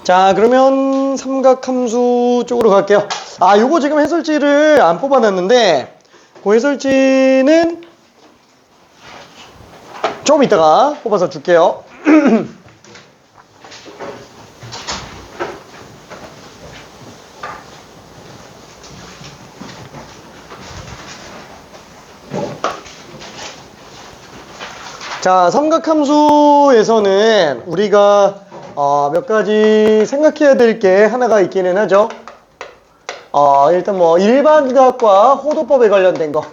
자, 그러면 삼각함수 쪽으로 갈게요. 아, 요거 지금 해설지를 안 뽑아놨는데 그 해설지는 조금 이따가 뽑아서 줄게요. 자, 삼각함수에서는 우리가 몇 가지 생각해야 될 게 하나가 있기는 하죠. 일단 뭐 일반각과 호도법에 관련된 거.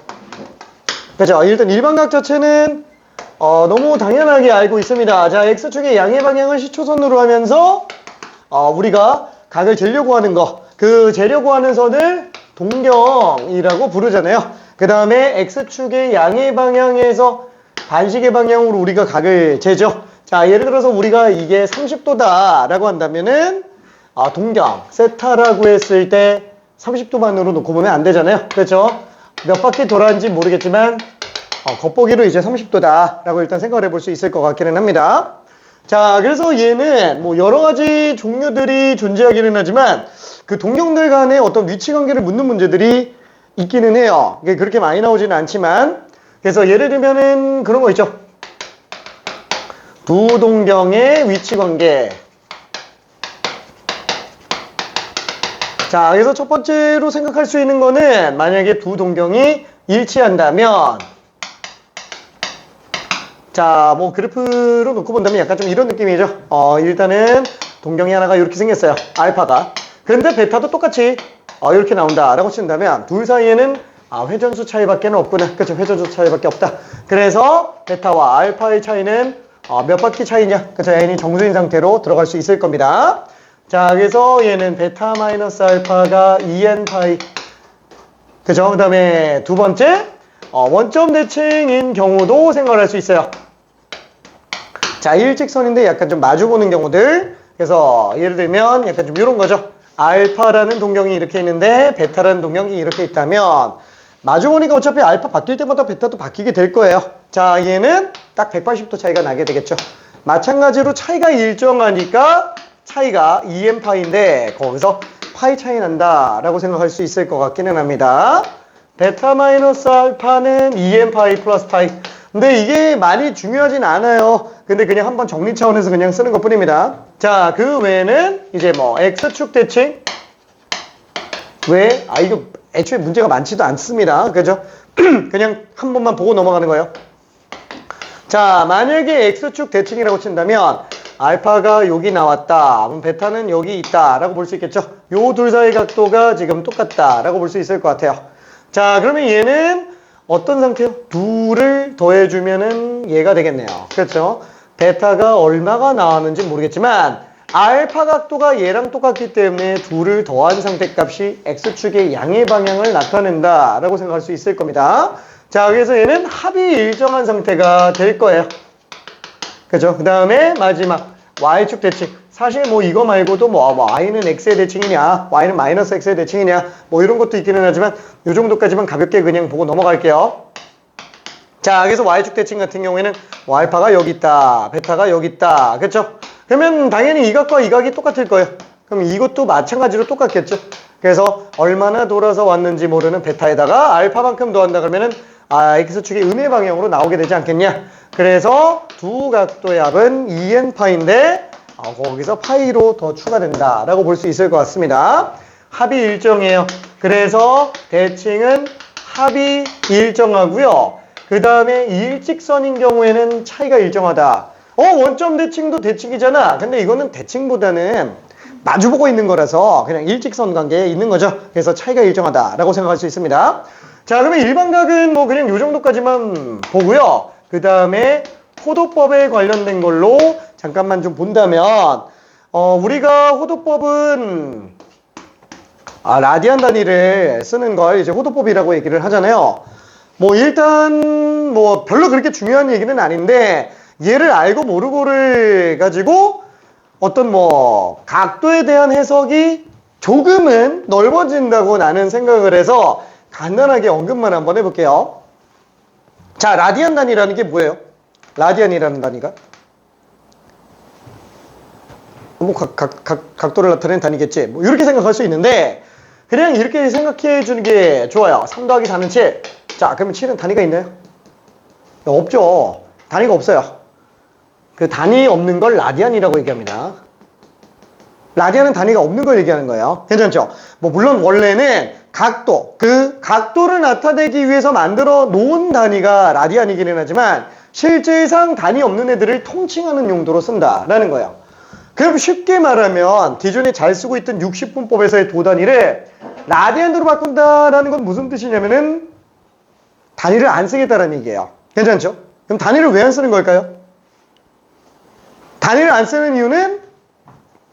그죠? 일단 일반각 자체는 너무 당연하게 알고 있습니다. 자, X축의 양의 방향을 시초선으로 하면서 우리가 각을 재려고 하는 거, 그 재려고 하는 선을 동경이라고 부르잖아요. 그 다음에 X축의 양의 방향에서 반시계 방향으로 우리가 각을 재죠. 자, 예를 들어서 우리가 이게 30도다 라고 한다면은 동경, 세타라고 했을 때 30도만으로 놓고 보면 안 되잖아요. 그렇죠? 몇 바퀴 돌았는지 모르겠지만 겉보기로 이제 30도다 라고 일단 생각을 해볼 수 있을 것 같기는 합니다. 자, 그래서 얘는 뭐 여러 가지 종류들이 존재하기는 하지만 그 동경들 간의 어떤 위치 관계를 묻는 문제들이 있기는 해요. 이게 그렇게 많이 나오지는 않지만, 그래서 예를 들면은 그런 거 있죠. 두 동경의 위치 관계. 자, 그래서 첫 번째로 생각할 수 있는 거는 만약에 두 동경이 일치한다면, 자, 뭐 그래프로 놓고 본다면 약간 좀 이런 느낌이죠. 일단은 동경이 하나가 이렇게 생겼어요. 알파가. 그런데 베타도 똑같이 이렇게 나온다 라고 친다면 둘 사이에는 회전수 차이밖에 없구나. 그렇죠? 회전수 차이밖에 없다. 그래서 베타와 알파의 차이는 몇 바퀴 차이냐? 그렇죠? n이 정수인 상태로 들어갈 수 있을 겁니다. 자, 그래서 얘는 베타 마이너스 알파가 2n 파이. 그죠? 그 다음에 두 번째, 원점 대칭인 경우도 생각할 수 있어요. 자, 일직선인데 약간 좀 마주보는 경우들. 그래서 예를 들면 약간 좀 이런 거죠. 알파라는 동경이 이렇게 있는데 베타라는 동경이 이렇게 있다면 마주보니까 어차피 알파 바뀔 때마다 베타도 바뀌게 될 거예요. 자, 얘는 딱 180도 차이가 나게 되겠죠. 마찬가지로 차이가 일정하니까 차이가 2n파인데 거기서 파이 차이 난다 라고 생각할 수 있을 것 같기는 합니다. 베타 마이너스 알파는 2n파이 플러스 파이. 근데 이게 많이 중요하진 않아요. 근데 그냥 한번 정리 차원에서 그냥 쓰는 것 뿐입니다. 자, 그 외에는 이제 뭐 X축 대칭. 왜? 이거 애초에 문제가 많지도 않습니다. 그죠? 그냥 한 번만 보고 넘어가는 거예요. 자, 만약에 X축 대칭이라고 친다면 알파가 여기 나왔다. 그럼 베타는 여기 있다 라고 볼 수 있겠죠? 요 둘 사이 각도가 지금 똑같다 라고 볼 수 있을 것 같아요. 자, 그러면 얘는 어떤 상태요? 2를 더해주면은 얘가 되겠네요. 그렇죠? 베타가 얼마가 나왔는지 모르겠지만 알파 각도가 얘랑 똑같기 때문에 2를 더한 상태 값이 X축의 양의 방향을 나타낸다 라고 생각할 수 있을 겁니다. 자, 그래서 얘는 합이 일정한 상태가 될 거예요. 그죠? 그 다음에 마지막 Y축 대칭. 사실 뭐 이거 말고도 뭐 Y는 X의 대칭이냐, Y는 마이너스 X의 대칭이냐, 뭐 이런 것도 있기는 하지만 이 정도까지만 가볍게 그냥 보고 넘어갈게요. 자, 그래서 Y축 대칭 같은 경우에는 알파가 여기 있다, 베타가 여기 있다. 그렇죠? 그러면 당연히 이 각과 이 각이 똑같을 거예요. 그럼 이것도 마찬가지로 똑같겠죠? 그래서 얼마나 돌아서 왔는지 모르는 베타에다가 알파만큼 더한다 그러면은 X축의 음의 방향으로 나오게 되지 않겠냐? 그래서 두 각도의 합은 2n파인데 거기서 파이로 더 추가된다 라고 볼 수 있을 것 같습니다. 합이 일정해요. 그래서 대칭은 합이 일정하고요. 그 다음에 일직선인 경우에는 차이가 일정하다. 원점 대칭도 대칭이잖아. 근데 이거는 대칭보다는 마주보고 있는 거라서 그냥 일직선 관계에 있는 거죠. 그래서 차이가 일정하다 라고 생각할 수 있습니다. 자, 그러면 일반각은 뭐 그냥 요 정도까지만 보고요. 그 다음에 호도법에 관련된 걸로 잠깐만 좀 본다면 우리가 호도법은 라디안 단위를 쓰는 걸 이제 호도법이라고 얘기를 하잖아요. 뭐 일단 뭐 별로 그렇게 중요한 얘기는 아닌데 얘를 알고 모르고를 가지고 어떤 뭐 각도에 대한 해석이 조금은 넓어진다고 나는 생각을 해서 간단하게 언급만 한번 해볼게요. 자, 라디안 단위라는 게 뭐예요? 라디안이라는 단위가? 뭐 각도를 나타내는 단위겠지. 뭐 이렇게 생각할 수 있는데 그냥 이렇게 생각해 주는 게 좋아요. 3 더하기 4는 7. 자, 그러면 7은 단위가 있나요? 없죠. 단위가 없어요. 그 단위 없는 걸 라디안이라고 얘기합니다. 라디안은 단위가 없는 걸 얘기하는 거예요. 괜찮죠? 뭐 물론 원래는 각도, 그 각도를 나타내기 위해서 만들어 놓은 단위가 라디안이기는 하지만 실제상 단위 없는 애들을 통칭하는 용도로 쓴다라는 거예요. 그럼 쉽게 말하면 기존에 잘 쓰고 있던 60분법에서의 도단위를 라디안으로 바꾼다라는 건 무슨 뜻이냐면은 단위를 안 쓰겠다라는 얘기예요. 괜찮죠? 그럼 단위를 왜 안 쓰는 걸까요? 단위를 안 쓰는 이유는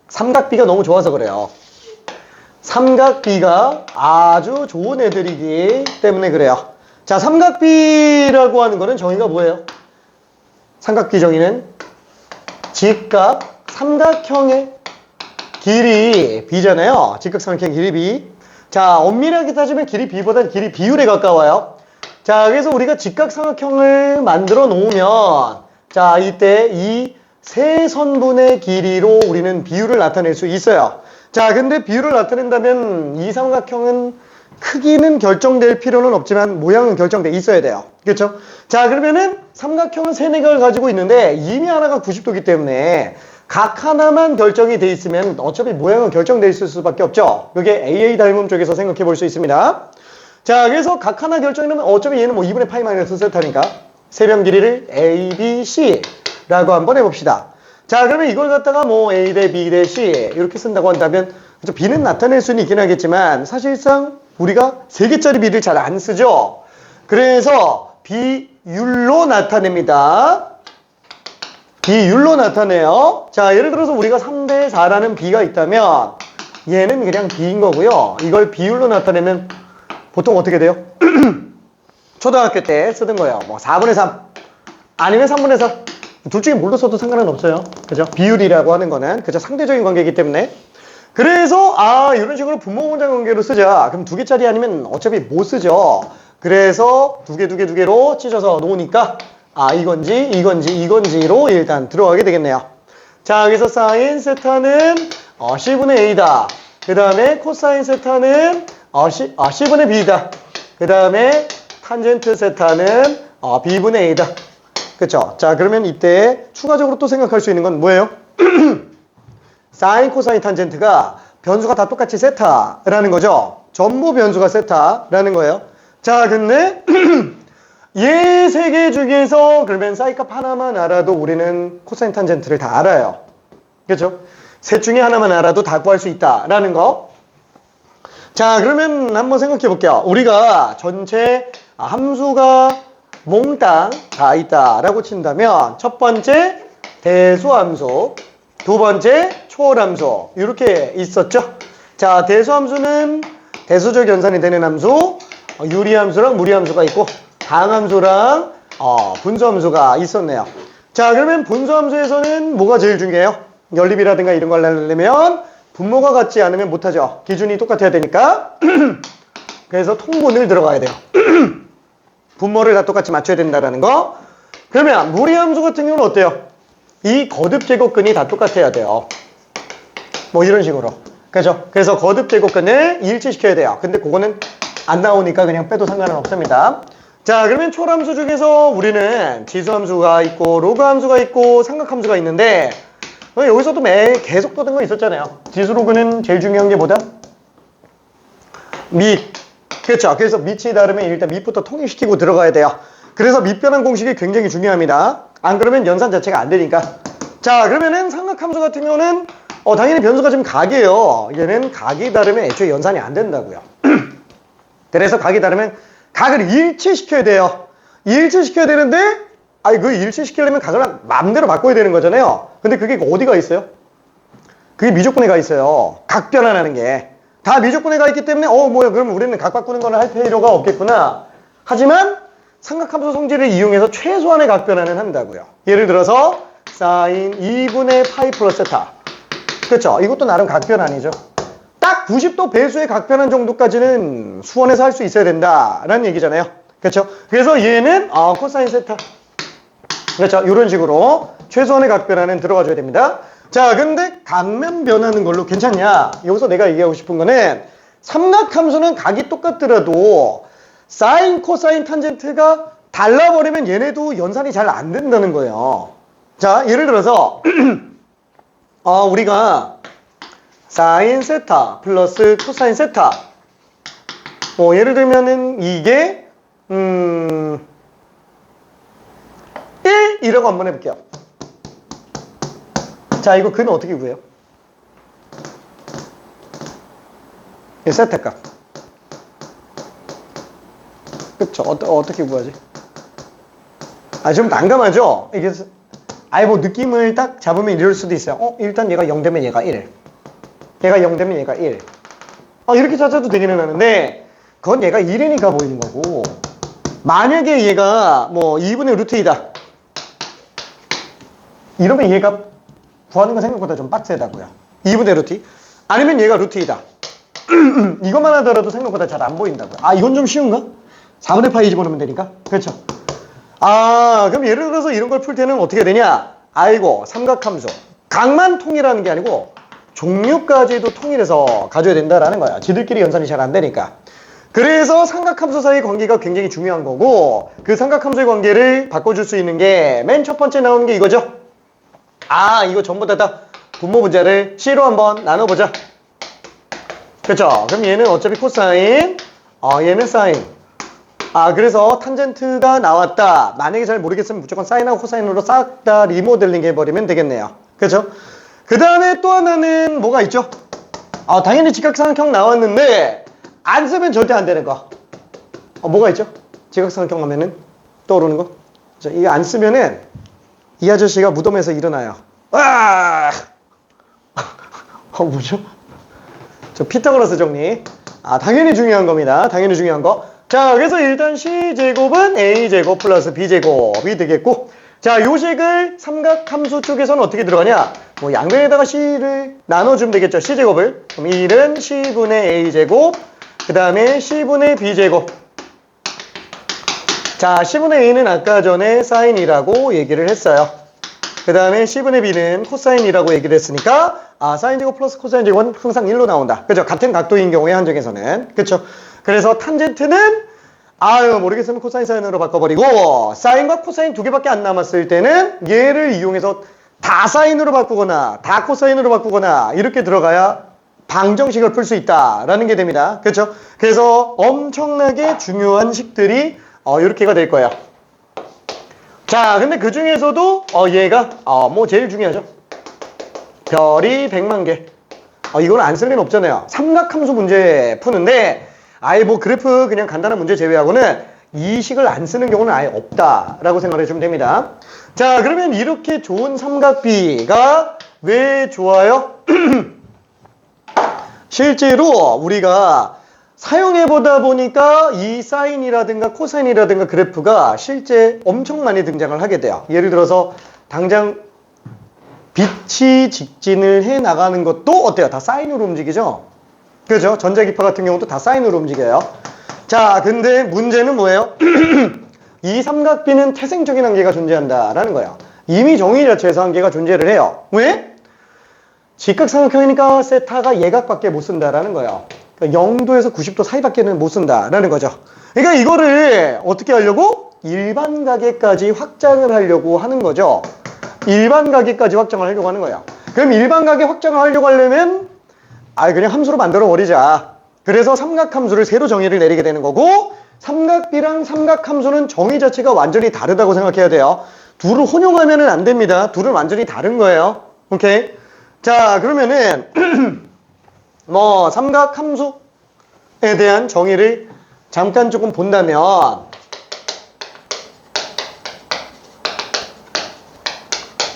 삼각비가 너무 좋아서 그래요. 삼각비가 아주 좋은 애들이기 때문에 그래요. 자, 삼각비라고 하는 거는 정의가 뭐예요? 삼각비 정의는 직각 삼각형의 길이 b잖아요. 직각 삼각형 길이 b. 자, 엄밀하게 따지면 길이 b보다 길이 비율에 가까워요. 자, 그래서 우리가 직각 삼각형을 만들어 놓으면 자, 이때 이 세 선분의 길이로 우리는 비율을 나타낼 수 있어요. 자, 근데 비율을 나타낸다면 이 삼각형은 크기는 결정될 필요는 없지만 모양은 결정돼 있어야 돼요. 그렇죠? 자, 그러면은 삼각형은 세 내각을 가지고 있는데 이미 하나가 90도기 때문에 각 하나만 결정이 돼 있으면 어차피 모양은 결정돼 있을 수밖에 없죠. 그게 AA 닮음 쪽에서 생각해 볼 수 있습니다. 자, 그래서 각 하나 결정이면 어차피 얘는 뭐 2분의 파이 마이너스 세타니까 세변 길이를 A, B, C 라고 한번 해봅시다. 자, 그러면 이걸 갖다가 뭐 A 대 B 대 C 이렇게 쓴다고 한다면 B는 나타낼 수는 있긴 하겠지만 사실상 우리가 3개짜리 B를 잘 안 쓰죠. 그래서 비율로 나타냅니다. 비율로 나타내요. 자, 예를 들어서 우리가 3대 4라는 B가 있다면 얘는 그냥 B인 거고요. 이걸 비율로 나타내면 보통 어떻게 돼요? 초등학교 때 쓰던 거예요. 뭐 4분의 3 아니면 3분의 4 둘 중에 뭘로 써도 상관은 없어요. 그죠? 비율이라고 하는 거는 그죠? 상대적인 관계이기 때문에. 그래서 이런 식으로 분모분자 관계로 쓰자. 그럼 2개짜리 아니면 어차피 못 쓰죠. 그래서 2개로 찢어서 놓으니까 이건지로 일단 들어가게 되겠네요. 자, 여기서 사인 세타는 C분의 A다. 그 다음에 코사인 세타는 C분의 B다. 그 다음에 탄젠트 세타는 B분의 A다. 그쵸? 자, 그러면 이때 추가적으로 또 생각할 수 있는 건 뭐예요? 사인, 코사인, 탄젠트가 변수가 다 똑같이 세타라는 거죠. 전부 변수가 세타라는 거예요. 자, 근데 얘 3개 중에서 그러면 사이값 하나만 알아도 우리는 코사인, 탄젠트를 다 알아요. 그렇죠? 셋 중에 하나만 알아도 다 구할 수 있다라는 거. 자, 그러면 한번 생각해 볼게요. 우리가 전체 함수가 몽땅 다 있다라고 친다면 첫 번째 대수함수, 두 번째 초월함수 이렇게 있었죠. 자, 대수함수는 대수적 연산이 되는 함수, 유리함수랑 무리함수가 있고 다항함수랑 분수함수가 있었네요. 자, 그러면 분수함수에서는 뭐가 제일 중요해요? 연립이라든가 이런 걸 내려면 분모가 같지 않으면 못하죠. 기준이 똑같아야 되니까. 그래서 통분을 들어가야 돼요. 분모를 다 똑같이 맞춰야 된다는 거. 그러면 무리함수 같은 경우는 어때요? 이 거듭 제곱근이 다 똑같아야 돼요. 뭐 이런 식으로. 그죠? 그래서 거듭 제곱근을 일치시켜야 돼요. 근데 그거는 안 나오니까 그냥 빼도 상관은 없습니다. 자, 그러면 초람수 중에서 우리는 지수함수가 있고 로그함수가 있고 삼각함수가 있는데 여기서도 계속 떠든 거 있었잖아요. 지수로그는 제일 중요한 게 뭐다? 밑. 그렇죠. 그래서 밑이 다르면 일단 밑부터 통일시키고 들어가야 돼요. 그래서 밑변환 공식이 굉장히 중요합니다. 안 그러면 연산 자체가 안 되니까. 자, 그러면은 삼각함수 같은 경우는 당연히 변수가 지금 각이에요. 얘는 각이 다르면 애초에 연산이 안 된다고요. 그래서 각이 다르면 각을 일치시켜야 돼요. 일치시켜야 되는데 그 일치시키려면 각을 마음대로 바꿔야 되는 거잖아요. 근데 그게 어디가 있어요? 그게 미적분에 가 있어요. 각 변환하는 게. 다 미적분에 가 있기 때문에 그러면 우리는 각 바꾸는 거는 할 필요가 없겠구나. 하지만 삼각함수 성질을 이용해서 최소한의 각 변환은 한다고요. 예를 들어서 사인 2분의 파이 플러스 세타. 그렇죠? 이것도 나름 각 변환이죠. 딱 90도 배수의 각 변환 정도까지는 수원에서 할 수 있어야 된다라는 얘기잖아요. 그렇죠? 그래서 얘는 코사인 세타. 그렇죠? 이런 식으로 최소한의 각 변환은 들어가 줘야 됩니다. 자, 근데 각면 변하는 걸로 괜찮냐? 여기서 내가 얘기하고 싶은 거는 삼각함수는 각이 똑같더라도 사인, 코사인, 탄젠트가 달라버리면 얘네도 연산이 잘 안 된다는 거예요. 자, 예를 들어서 우리가 사인 세타 플러스 코사인 세타 예를 들면은 이게 1이라고 한번 해볼게요. 자, 이거 근은 어떻게 구해요? 이 세타 값. 그쵸? 어떻게 구하지? 좀 난감하죠? 이게 뭐 느낌을 딱 잡으면 이럴 수도 있어요. 일단 얘가 0 되면 얘가 1. 얘가 0 되면 얘가 1. 이렇게 찾아도 되기는 하는데 그건 얘가 1이니까 보이는 거고, 만약에 얘가 뭐 2분의 루트 2다 이러면 얘가 구하는 건 생각보다 좀 빡세다고요. 2분의 루트 2. 아니면 얘가 루트 2다. 이것만 하더라도 생각보다 잘 안 보인다고요. 이건 좀 쉬운가? 4분의 파이 집어넣으면 되니까. 그렇죠? 그럼 예를 들어서 이런 걸 풀 때는 어떻게 되냐? 삼각함수. 각만 통일하는 게 아니고 종류까지도 통일해서 가져야 된다라는 거야. 지들끼리 연산이 잘 안 되니까. 그래서 삼각함수 사이의 관계가 굉장히 중요한 거고, 그 삼각함수의 관계를 바꿔줄 수 있는 게 맨 첫 번째 나오는 게 이거죠? 이거 전부 다 분모 분자를 C로 한번 나눠보자. 그렇죠? 그럼 얘는 어차피 코사인, 얘는 사인. 그래서 탄젠트가 나왔다. 만약에 잘 모르겠으면 무조건 사인하고 코사인으로 싹 다 리모델링 해버리면 되겠네요. 그렇죠? 그 다음에 또 하나는 뭐가 있죠? 당연히 직각삼각형 나왔는데 안 쓰면 절대 안 되는 거. 뭐가 있죠? 직각삼각형 하면은 떠오르는 거. 이거 안 쓰면은 이 아저씨가 무덤에서 일어나요. 뭐죠? 저 피타고라스 정리. 당연히 중요한 겁니다. 당연히 중요한 거. 자, 그래서 일단 C제곱은 A제곱 플러스 B제곱이 되겠고, 자, 요식을 삼각함수 쪽에서는 어떻게 들어가냐? 양변에다가 C를 나눠주면 되겠죠. C제곱을. 그럼 1은 C분의 A제곱, 그 다음에 C분의 B제곱. 자, C분의 A는 아까 전에 사인이라고 얘기를 했어요. 그 다음에 C분의 B는 코사인이라고 얘기를 했으니까 사인제곱 플러스 코사인제곱은 항상 1로 나온다. 그죠? 같은 각도인 경우에 한정에서는. 그쵸? 그래서 탄젠트는 모르겠으면 코사인 사인으로 바꿔버리고, 사인과 코사인 두 개밖에 안 남았을 때는 얘를 이용해서 다 사인으로 바꾸거나 다 코사인으로 바꾸거나 이렇게 들어가야 방정식을 풀 수 있다라는 게 됩니다. 그렇죠? 그래서 엄청나게 중요한 식들이 이렇게가 될 거예요. 자, 근데 그 중에서도 얘가 제일 중요하죠. 별이 100만 개. 이건 안 쓸 리는 없잖아요. 삼각함수 문제 푸는데 그래프 그냥 간단한 문제 제외하고는 이 식을 안 쓰는 경우는 아예 없다라고 생각해 주면 됩니다. 자, 그러면 이렇게 좋은 삼각비가 왜 좋아요? 실제로 우리가 사용해보다 보니까 이 사인이라든가 코사인이라든가 그래프가 실제 엄청 많이 등장을 하게 돼요. 예를 들어서 당장 빛이 직진을 해 나가는 것도 어때요? 다 사인으로 움직이죠? 그죠? 전자기파 같은 경우도 다 사인으로 움직여요. 자, 근데 문제는 뭐예요? 이 삼각비는 태생적인 한계가 존재한다라는 거예요. 이미 정의 자체에서 한계가 존재를 해요. 왜? 직각삼각형이니까 세타가 예각밖에 못 쓴다라는 거예요. 그러니까 0도에서 90도 사이밖에는 못 쓴다라는 거죠. 그러니까 이거를 어떻게 하려고? 일반 가계까지 확장을 하려고 하는 거죠. 일반 가계까지 확장을 하려고 하는 거예요. 그럼 일반 가계 확장을 하려고 하려면 그냥 함수로 만들어 버리자. 그래서 삼각함수를 새로 정의를 내리게 되는 거고, 삼각비랑 삼각함수는 정의 자체가 완전히 다르다고 생각해야 돼요. 둘을 혼용하면 안 됩니다. 둘은 완전히 다른 거예요. 오케이? 자, 그러면은 삼각함수에 대한 정의를 잠깐 조금 본다면,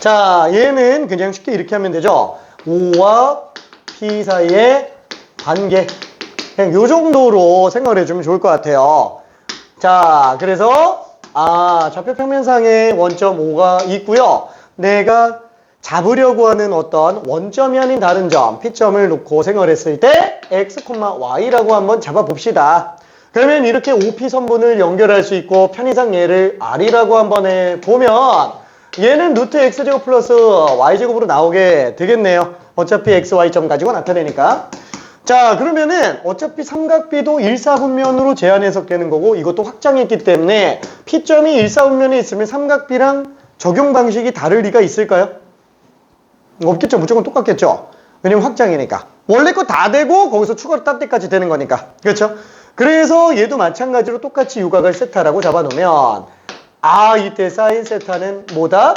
자, 얘는 그냥 쉽게 이렇게 하면 되죠. O와 P 사이의 관계. 그냥 요 정도로 생각을 해주면 좋을 것 같아요. 자, 그래서 좌표 평면상에 원점 O가 있고요. 내가 잡으려고 하는 어떤 원점이 아닌 다른 점, P점을 놓고 생각을 했을 때 X, Y라고 한번 잡아봅시다. 그러면 이렇게 OP 선분을 연결할 수 있고 편의상 얘를 R이라고 한번 해보면 얘는 루트 x제곱 플러스 y제곱으로 나오게 되겠네요. 어차피 xy점 가지고 나타내니까. 자, 그러면은 어차피 삼각비도 일사분면으로 제한 해석되는 거고 이것도 확장했기 때문에 P점이 일사분면에 있으면 삼각비랑 적용 방식이 다를 리가 있을까요? 없겠죠. 무조건 똑같겠죠. 왜냐면 확장이니까. 원래 거 다 되고 거기서 추가로 딴 데까지 되는 거니까. 그렇죠? 그래서 얘도 마찬가지로 똑같이 유각을 세타라고 잡아놓으면 이때 사인 세타는 뭐다?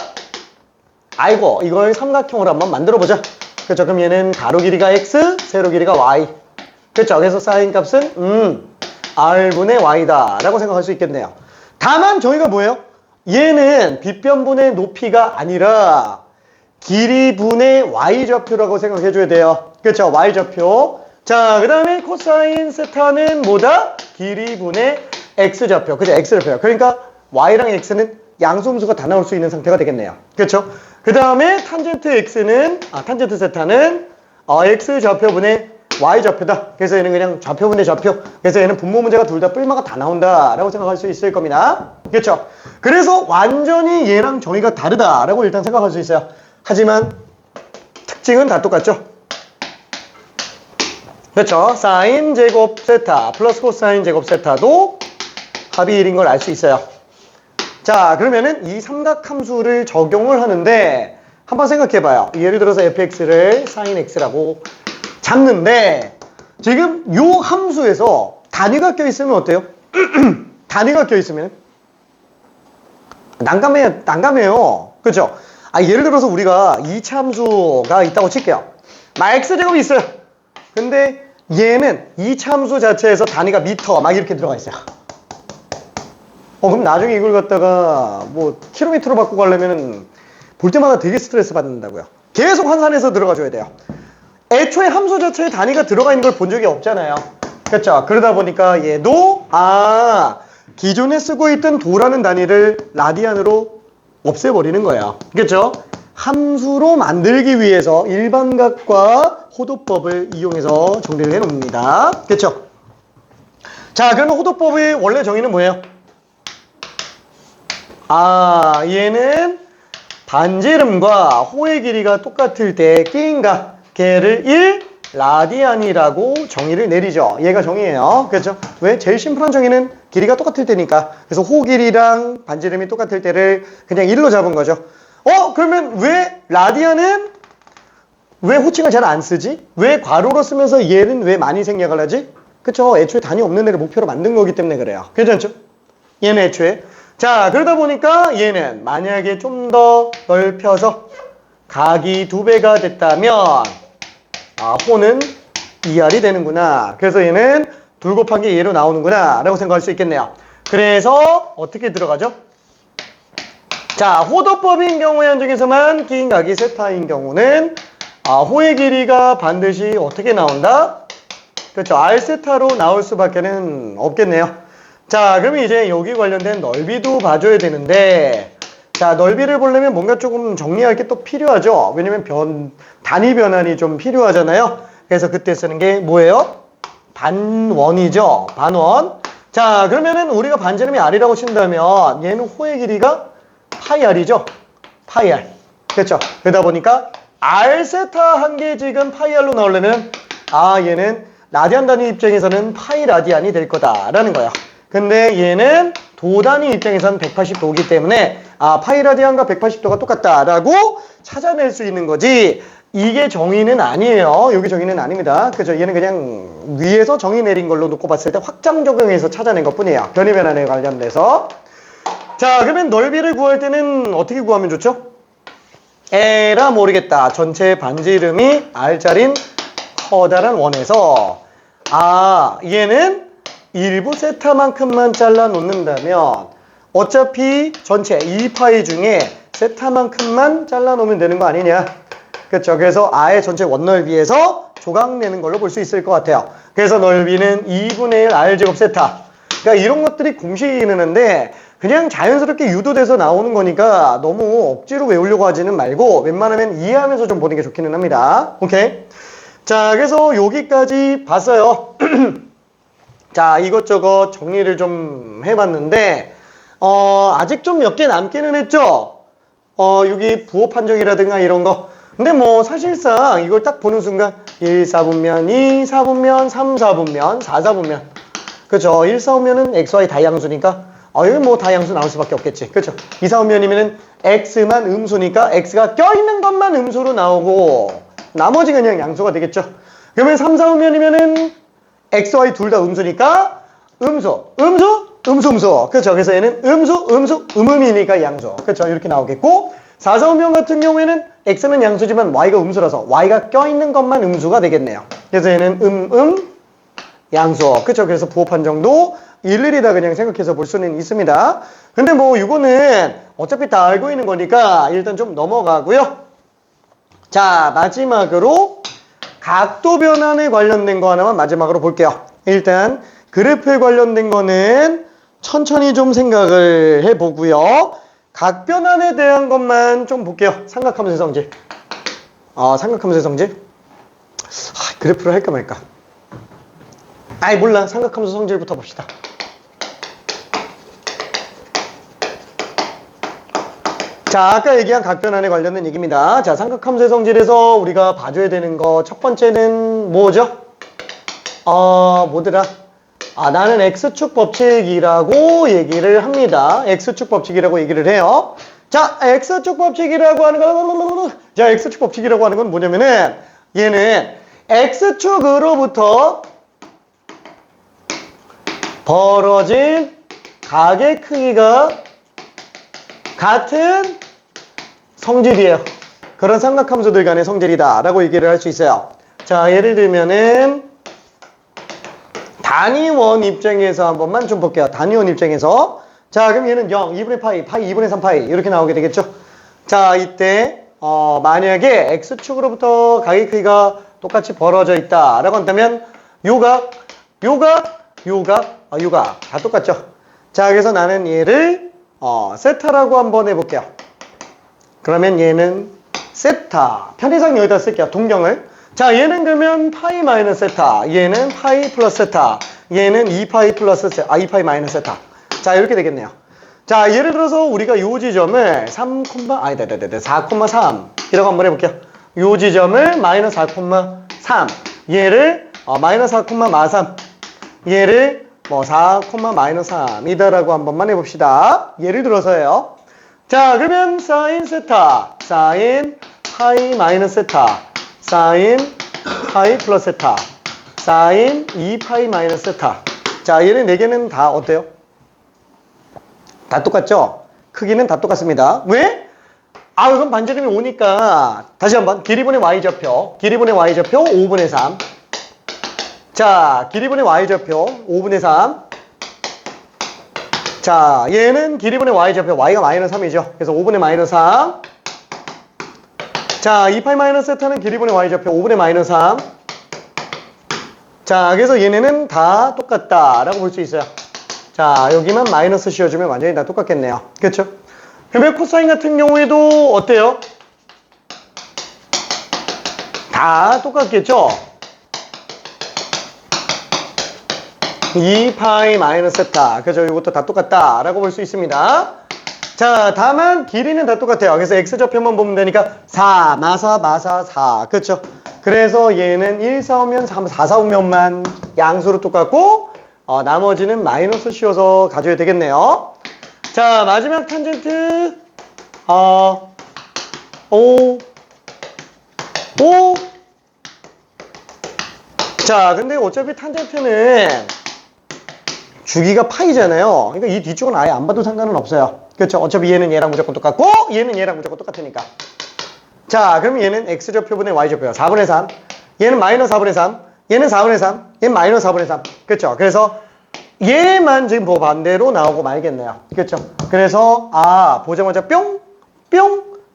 아이고, 이걸 삼각형으로 한번 만들어보자. 그렇죠? 그럼 얘는 가로 길이가 x, 세로 길이가 y. 그렇죠? 그래서 사인 값은 r분의 y다 라고 생각할 수 있겠네요. 다만 저희가 뭐예요? 얘는 빗변분의 높이가 아니라 길이분의 y좌표라고 생각해줘야 돼요. 그렇죠? y좌표. 자, 그 다음에 코사인 세타는 뭐다? 길이분의 x좌표. 그죠? x좌표. 그러니까 y랑 x는 양수함수가 다 나올 수 있는 상태가 되겠네요. 그렇죠? 그 다음에 탄젠트 세타는 x좌표분의 y좌표다. 그래서 얘는 그냥 좌표분의 좌표. 그래서 얘는 분모 문제가 둘 다 뿔마가 다 나온다 라고 생각할 수 있을 겁니다. 그렇죠? 그래서 완전히 얘랑 정의가 다르다라고 일단 생각할 수 있어요. 하지만 특징은 다 똑같죠? 그렇죠? 사인 제곱 세타 플러스 코사인 제곱 세타도 합이 1인 걸 알 수 있어요. 자, 그러면은 이 삼각함수를 적용을 하는데 한번 생각해봐요. 예를 들어서 fx를 sin x라고 잡는데 지금 요 함수에서 단위가 껴있으면 어때요? 단위가 껴있으면 난감해요. 그렇죠? 예를 들어서 우리가 2차 함수가 있다고 칠게요. x제곱이 있어요. 근데 얘는 2차 함수 자체에서 단위가 미터 막 이렇게 들어가 있어요. 그럼 나중에 이걸 갖다가 뭐 킬로미터로 바꾸고 하려면 볼 때마다 되게 스트레스 받는다고요. 계속 환산해서 들어가 줘야 돼요. 애초에 함수 자체에 단위가 들어가 있는 걸 본 적이 없잖아요. 그렇죠? 그러다 보니까 얘도 기존에 쓰고 있던 도라는 단위를 라디안으로 없애버리는 거예요. 그렇죠? 함수로 만들기 위해서 일반각과 호도법을 이용해서 정리를 해놓습니다. 그렇죠? 자, 그러면 호도법의 원래 정의는 뭐예요? 얘는 반지름과 호의 길이가 똑같을 때 끼인가 걔를 1 라디안이라고 정의를 내리죠. 얘가 정의예요. 그렇죠? 왜? 제일 심플한 정의는 길이가 똑같을 때니까. 그래서 호 길이랑 반지름이 똑같을 때를 그냥 1로 잡은 거죠. 그러면 왜 라디안은 왜 호칭을 잘 안 쓰지? 왜 괄호로 쓰면서 얘는 왜 많이 생략을 하지? 그쵸? 애초에 단위 없는 애를 목표로 만든 거기 때문에 그래요. 괜찮죠? 얘는 애초에. 자, 그러다 보니까 얘는 만약에 좀 더 넓혀서 각이 2배가 됐다면 호는 2R이 되는구나. 그래서 얘는 2 곱하기 얘로 나오는구나 라고 생각할 수 있겠네요. 그래서 어떻게 들어가죠? 자, 호도법인 경우에 한정에서만 끼인 각이 세타인 경우는 호의 길이가 반드시 어떻게 나온다? 그렇죠. R세타로 나올 수밖에는 없겠네요. 자, 그러면 이제 여기 관련된 넓이도 봐줘야 되는데 자, 넓이를 보려면 뭔가 조금 정리할 게 또 필요하죠. 왜냐면 단위 변환이 좀 필요하잖아요. 그래서 그때 쓰는 게 뭐예요? 반원이죠. 반원. 자, 그러면은 우리가 반지름이 R이라고 친다면 얘는 호의 길이가 파이 R이죠. 파이 R. 그렇죠. 그러다 보니까 R세타 한 개 지금 파이 R로 나오려면 얘는 라디안 단위 입장에서는 파이 라디안이 될 거다라는 거예요. 근데 얘는 도 단위 입장에서는 180도이기 때문에 파이 라디안과 180도가 똑같다라고 찾아낼 수 있는 거지 이게 정의는 아니에요. 여기 정의는 아닙니다. 그죠? 얘는 그냥 위에서 정의 내린 걸로 놓고 봤을 때 확장 적용해서 찾아낸 것 뿐이에요. 변이 변환에 관련돼서. 자, 그러면 넓이를 구할 때는 어떻게 구하면 좋죠? 에라 모르겠다. 전체 반지름이 R짜린 커다란 원에서 얘는 일부 세타만큼만 잘라 놓는다면 어차피 전체 2파이 중에 세타만큼만 잘라 놓으면 되는 거 아니냐. 그렇죠. 그래서 R의 전체 원넓이에서 조각 내는 걸로 볼 수 있을 것 같아요. 그래서 넓이는 2분의 1 R제곱 세타. 그러니까 이런 것들이 공식이 있는데 그냥 자연스럽게 유도돼서 나오는 거니까 너무 억지로 외우려고 하지는 말고 웬만하면 이해하면서 좀 보는 게 좋기는 합니다. 오케이? 자, 그래서 여기까지 봤어요. 자, 이것저것 정리를 좀 해봤는데 아직 좀 몇 개 남기는 했죠? 여기 부호 판정이라든가 이런 거. 근데 뭐 사실상 이걸 딱 보는 순간 1, 4분면, 2, 4분면, 3, 4분면, 4, 4분면. 그죠? 1, 4분면은 XY 다양수니까 여기 뭐 다양수 나올 수밖에 없겠지. 그죠? 2, 4분면이면은 X만 음수니까 X가 껴있는 것만 음수로 나오고 나머지 그냥 양수가 되겠죠. 그러면 3, 4분면이면은 XY 둘 다 음수니까 음수. 그렇죠. 그래서 얘는 음수, 음이니까 양수. 그렇죠. 이렇게 나오겠고 4, 4분면 같은 경우에는 X는 양수지만 Y가 음수라서 Y가 껴있는 것만 음수가 되겠네요. 그래서 얘는 양수. 그렇죠. 그래서 부호 판정도 일일이 다 그냥 생각해서 볼 수는 있습니다. 근데 뭐 이거는 어차피 다 알고 있는 거니까 일단 좀 넘어가고요. 자, 마지막으로 각도 변환에 관련된 거 하나만 마지막으로 볼게요. 일단 그래프에 관련된 거는 천천히 좀 생각을 해보고요. 각 변환에 대한 것만 좀 볼게요. 삼각함수의 성질. 삼각함수의 성질. 그래프를 할까 말까. 몰라. 삼각함수 성질부터 봅시다. 자, 아까 얘기한 각변환에 관련된 얘기입니다. 자, 삼각함수의 성질에서 우리가 봐줘야 되는 거 첫 번째는 뭐죠? 뭐더라? 나는 X축 법칙이라고 얘기를 합니다. X축 법칙이라고 얘기를 해요. 자, X축 법칙이라고 하는 건 뭐냐면은 얘는 X축으로부터 벌어진 각의 크기가 같은 성질이에요. 그런 삼각함수들 간의 성질이다 라고 얘기를 할 수 있어요. 자, 예를 들면은 단위원 입장에서 한 번만 좀 볼게요. 단위원 입장에서. 자, 그럼 얘는 0, 2분의 파이, 2분의 3파이 이렇게 나오게 되겠죠. 자, 이때 만약에 X축으로부터 각의 크기가 똑같이 벌어져 있다 라고 한다면 요각 다 똑같죠. 자, 그래서 나는 얘를 세타라고 한번 해볼게요. 그러면 얘는 세타. 편의상 여기다 쓸게요. 동경을. 자, 얘는 그러면 파이 마이너스 세타. 얘는 파이 플러스 세타. 얘는 2파이 플러스 세타. 2파이 마이너스 세타. 자, 이렇게 되겠네요. 자, 예를 들어서 우리가 요 지점을 4,3 이라고 한번 해볼게요. 요 지점을 마이너스 4,3. 얘를 마이너스 4,43. 얘를 4, 마이너스 3이다라고 한 번만 해봅시다. 예를 들어서요. 자, 그러면 사인 세타, 사인 파이 마이너스 세타, 사인 파이 플러스 세타, 사인 2파이 마이너스 세타. 자, 얘네 4개는 다 어때요? 다 똑같죠? 크기는 다 똑같습니다. 왜? 이건 반지름이 5니까 다시 한번 길이분의 y좌표 5분의 3. 자, 길이분의 y좌표 5분의 3. 자, 얘는 길이분의 y좌표 y가 마이너스 3이죠. 그래서 5분의 마이너스 3. 자, 2파이 마이너스 세타는 길이분의 y좌표 5분의 마이너스 3. 자, 그래서 얘네는 다 똑같다라고 볼 수 있어요. 자, 여기만 마이너스 씌워주면 완전히 다 똑같겠네요. 그렇죠? 그러면 코사인 같은 경우에도 어때요? 다 똑같겠죠? 2파이 마이너스 세타. 그죠? 이것도 다 똑같다라고 볼 수 있습니다. 자, 다만 길이는 다 똑같아요. 그래서 x좌표만 보면 되니까 4, 마사 4. 그렇죠? 그래서 얘는 1, 4오면 3, 4, 4오면만 양수로 똑같고 나머지는 마이너스 씌워서 가져야 되겠네요. 자, 마지막 탄젠트 5. 자, 근데 어차피 탄젠트는 주기가 파이잖아요. 그러니까 이 뒤쪽은 아예 안 봐도 상관은 없어요. 그렇죠? 어차피 얘는 얘랑 무조건 똑같고 얘는 얘랑 무조건 똑같으니까. 자, 그럼 얘는 x좌표분의 y좌표야. 4분의 3. 얘는 마이너스 4분의 3. 얘는 4분의 3. 얘는 마이너스 4분의 3. 그렇죠? 그래서 얘만 지금 반대로 나오고 말겠네요. 그렇죠? 그래서 보자마자 뿅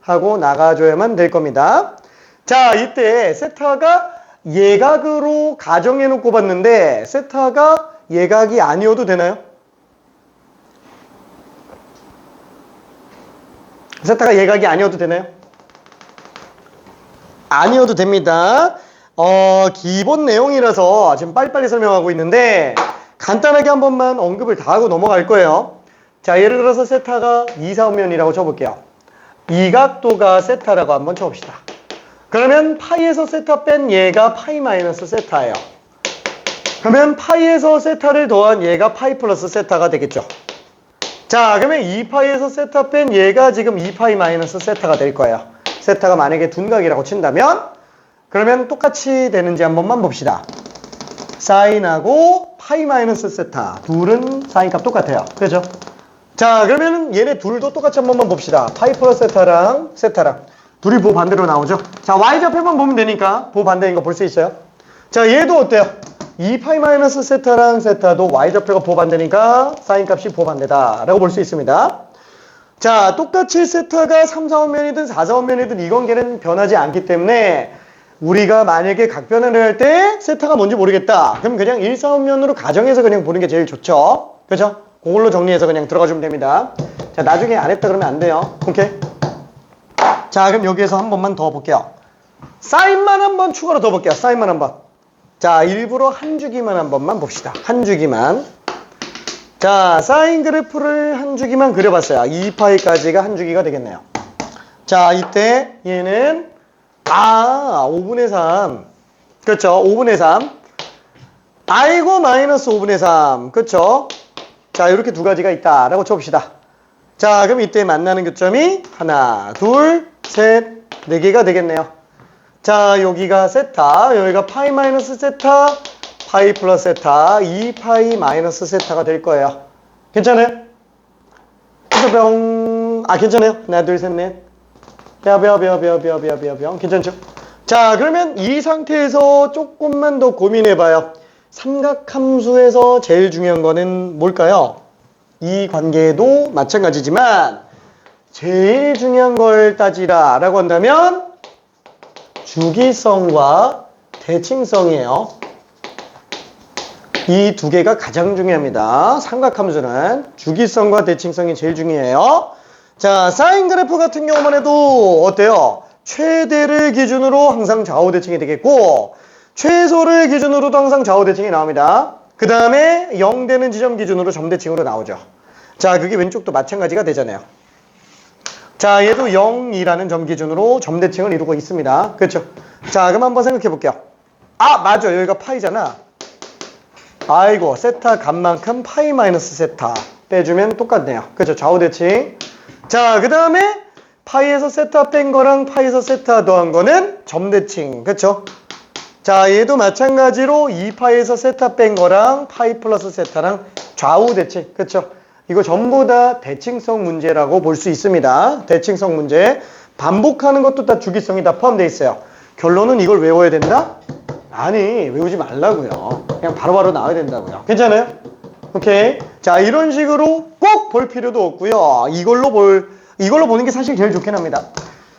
하고 나가줘야만 될 겁니다. 자, 이때 세타가 예각으로 가정해 놓고 봤는데 세타가 예각이 아니어도 되나요? 세타가 예각이 아니어도 되나요? 아니어도 됩니다. 기본 내용이라서 지금 빨리빨리 설명하고 있는데 간단하게 한 번만 언급을 다 하고 넘어갈 거예요. 자, 예를 들어서 세타가 2, 4면이라고 쳐볼게요. 이 각도가 세타라고 한번 쳐봅시다. 그러면 파이에서 세타 뺀 얘가 파이 마이너스 세타예요. 그러면 파이에서 세타를 더한 얘가 파이 플러스 세타가 되겠죠. 자, 그러면 2파이에서 세타 뺀 얘가 지금 2파이 마이너스 세타가 될 거예요. 세타가 만약에 둔각이라고 친다면 그러면 똑같이 되는지 한 번만 봅시다. 사인하고 파이 마이너스 세타 둘은 사인값 똑같아요. 그죠? 자, 그러면 얘네 둘도 똑같이 한 번만 봅시다. 파이 플러스 세타랑 세타랑 둘이 보 반대로 나오죠. 자, y좌표만 보면 되니까 보 반대인 거 볼 수 있어요. 자, 얘도 어때요? 2파이 마이너스 세타랑 세타도 y좌표가 보 반대니까 사인값이 보 반대다 라고 볼 수 있습니다. 자, 똑같이 세타가 3, 4원면이든 4, 4원면이든 이 관계는 변하지 않기 때문에 우리가 만약에 각변을 할 때 세타가 뭔지 모르겠다. 그럼 그냥 1, 4원면으로 가정해서 그냥 보는 게 제일 좋죠. 그죠? 그걸로 정리해서 그냥 들어가 주면 됩니다. 자, 나중에 안 했다 그러면 안 돼요. 오케이? 자, 그럼 여기에서 한 번만 더 볼게요. 사인만 한 번 추가로 더 볼게요. 사인만 한 번. 자, 일부러 한 주기만 한 번만 봅시다. 한 주기만. 자, 사인 그래프를 한 주기만 그려봤어요. 2파이까지가 한 주기가 되겠네요. 자, 이때 얘는 5분의 3. 그렇죠? 5분의 3. 아이고 마이너스 5분의 3. 그렇죠? 자, 이렇게 두 가지가 있다라고 쳐봅시다. 자, 그럼 이때 만나는 교점이 하나, 둘, 셋, 네 개가 되겠네요. 자, 여기가 세타, 여기가 파이 마이너스 세타, 파이 플러스 세타, 2파이 마이너스 세타가 될 거예요. 괜찮아요? 병. 괜찮아요? 하나, 둘, 셋, 넷. 뼈. 괜찮죠? 자, 그러면 이 상태에서 조금만 더 고민해봐요. 삼각함수에서 제일 중요한 거는 뭘까요? 이 관계도 마찬가지지만 제일 중요한 걸 따지라 라고 한다면 주기성과 대칭성이에요. 이 두 개가 가장 중요합니다. 삼각함수는 주기성과 대칭성이 제일 중요해요. 자, 사인 그래프 같은 경우만 해도 어때요? 최대를 기준으로 항상 좌우 대칭이 되겠고 최소를 기준으로도 항상 좌우 대칭이 나옵니다. 그 다음에 0 되는 지점 기준으로 점 대칭으로 나오죠. 자, 그게 왼쪽도 마찬가지가 되잖아요. 자, 얘도 0이라는 점 기준으로 점 대칭을 이루고 있습니다. 그렇죠? 자, 그럼 한번 생각해 볼게요. 맞아. 여기가 파이잖아. 아이고, 세타 값만큼 파이 마이너스 세타 빼주면 똑같네요. 그렇죠? 좌우 대칭. 자, 그 다음에 파이에서 세타 뺀 거랑 파이에서 세타 더한 거는 점 대칭. 그렇죠? 자, 얘도 마찬가지로 2파이에서 세타 뺀 거랑 파이 플러스 세타랑 좌우 대칭. 그렇죠? 이거 전부 다 대칭성 문제라고 볼 수 있습니다. 대칭성 문제. 반복하는 것도 다 주기성이 다 포함되어 있어요. 결론은 이걸 외워야 된다? 아니, 외우지 말라고요. 그냥 바로바로 나와야 된다고요. 괜찮아요? 오케이. 자, 이런 식으로 꼭 볼 필요도 없고요. 이걸로 보는 게 사실 제일 좋긴 합니다.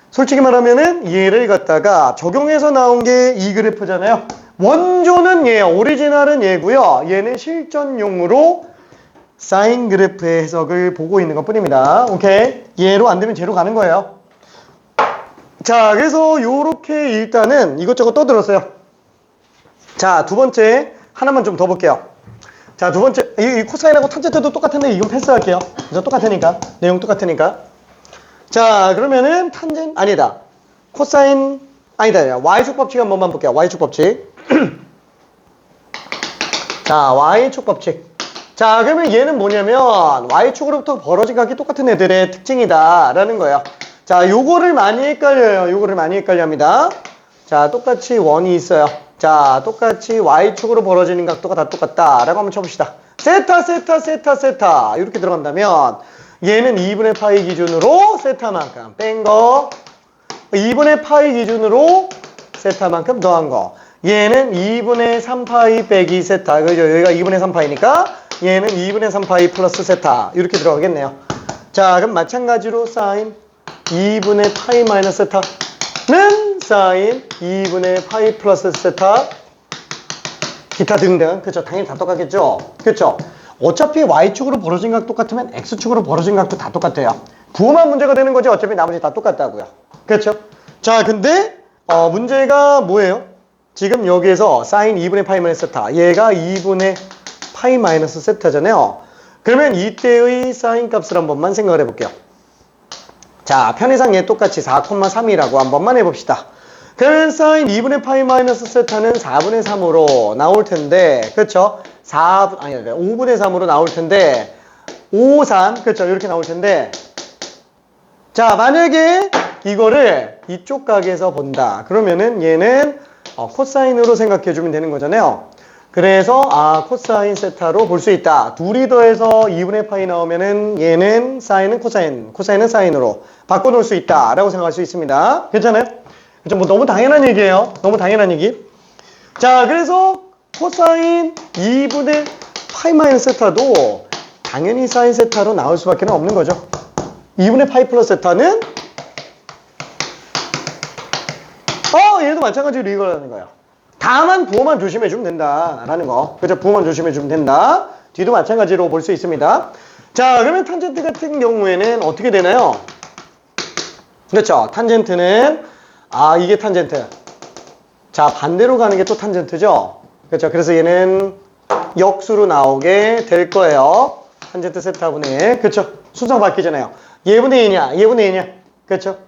솔직히 말하면은 얘를 갖다가 적용해서 나온 게 이 그래프잖아요. 원조는 얘예요. 오리지널은 얘고요. 얘는 실전용으로 사인 그래프의 해석을 보고 있는 것 뿐입니다. 오케이. 얘로 안 되면 쟤로 가는 거예요. 자, 그래서 요렇게 일단은 이것저것 떠들었어요. 자, 두 번째 하나만 좀 더 볼게요. 자, 두 번째 이 코사인하고 탄젠트도 똑같은데 이건 패스할게요. 그래서 똑같으니까 내용 똑같으니까. 자, 그러면은 아니다. 코사인 아니다. y축 법칙 한 번만 볼게요. y축 법칙. 자, y축 법칙. 자, 그러면 얘는 뭐냐면 y축으로부터 벌어진 각이 똑같은 애들의 특징이다 라는 거예요. 자, 요거를 많이 헷갈려요. 요거를 많이 헷갈려 합니다. 자, 똑같이 원이 있어요. 자, 똑같이 y축으로 벌어지는 각도가 다 똑같다 라고 한번 쳐봅시다. 세타 이렇게 들어간다면 얘는 2분의 파이 기준으로 세타만큼 뺀 거, 2분의 파이 기준으로 세타만큼 더한 거. 얘는 2분의 3파이 빼기 세타. 그죠? 여기가 2분의 3파이니까 얘는 2분의 3파이 플러스 세타. 이렇게 들어가겠네요. 자, 그럼 마찬가지로 사인 2분의 파이 마이너스 세타는 사인 2분의 파이 플러스 세타. 기타 등등. 그쵸? 당연히 다 똑같겠죠? 그쵸? 어차피 y축으로 벌어진 각 똑같으면 x축으로 벌어진 각도 다 똑같아요. 부호만 문제가 되는 거지 어차피 나머지 다 똑같다고요. 그렇죠? 자, 근데 문제가 뭐예요? 지금 여기에서 사인 2분의 파이 마이너스 세타, 얘가 2분의 파이 마이너스 세타잖아요. 그러면 이때의 사인 값을 한 번만 생각을 해볼게요. 자, 편의상 얘 똑같이 4,3이라고 한 번만 해봅시다. 그러면 사인 2분의 파이 마이너스 세타는 4분의 3으로 나올 텐데, 그쵸? 5분의 3으로 나올 텐데, 5, 3, 그쵸? 이렇게 나올 텐데, 자, 만약에 이거를 이쪽 각에서 본다. 그러면은 얘는 코사인으로 생각해주면 되는 거잖아요. 그래서 코사인 세타로 볼 수 있다. 둘이 더해서 2분의 파이 나오면은 얘는 사인은 코사인, 코사인은 사인으로 바꿔놓을 수 있다 라고 생각할 수 있습니다. 괜찮아요? 그쵸? 뭐 너무 당연한 얘기예요. 너무 당연한 얘기. 자, 그래서 코사인 2분의 파이 마이너스 세타도 당연히 사인 세타로 나올 수밖에 없는 거죠. 2분의 파이 플러스 세타는 얘도 마찬가지로 이거라는 거예요. 다만 부호만 조심해주면 된다라는 거. 그죠? 부호만 조심해주면 된다. 뒤도 마찬가지로 볼 수 있습니다. 자, 그러면 탄젠트 같은 경우에는 어떻게 되나요? 그렇죠. 탄젠트는 이게 탄젠트. 자, 반대로 가는 게 또 탄젠트죠. 그렇죠. 그래서 얘는 역수로 나오게 될 거예요. 탄젠트 세타분의 그렇죠. 순서가 바뀌잖아요. 얘분의 2냐, 얘분의 2냐. 그렇죠.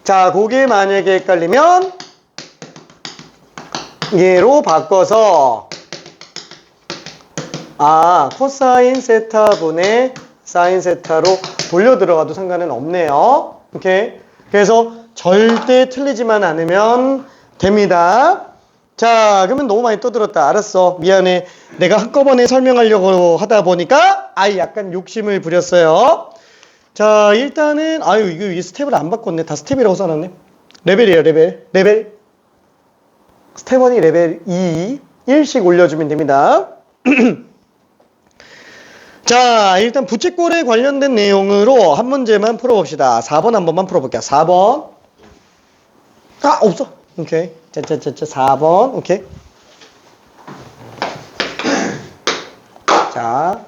자, 그게 만약에 헷갈리면 얘로 바꿔서 코사인 세타분의 사인 세타로 돌려 들어가도 상관은 없네요. 오케이. 그래서 절대 틀리지만 않으면 됩니다. 자, 그러면 너무 많이 떠들었다. 알았어. 미안해. 내가 한꺼번에 설명하려고 하다 보니까 약간 욕심을 부렸어요. 자, 일단은 이거 스텝을 안 바꿨네. 다 스텝이라고 써놨네. 레벨이에요, 레벨. 스텝 1이 레벨 2, 1씩 올려주면 됩니다. 자, 일단 부채꼴에 관련된 내용으로 한 문제만 풀어봅시다. 4번 한 번만 풀어볼게요. 4번. 없어. 오케이. 4번. 오케이. 자.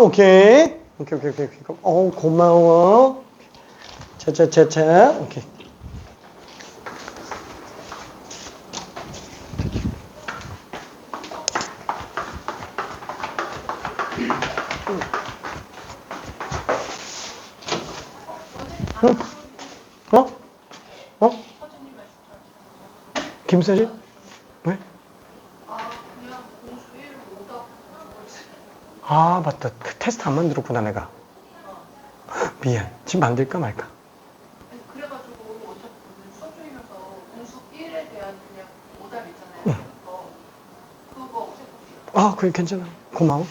오케이. 고마워. 오케이. 김서진? 왜? 맞다. 그 테스트 안 만들었구나, 내가. 미안. 지금 만들까 말까? 그래가지고 어차피 수업 중이면서 공수 1에 대한 그냥 오답 있잖아요. 그거 없애볼게요. 그래, 괜찮아. 고마워.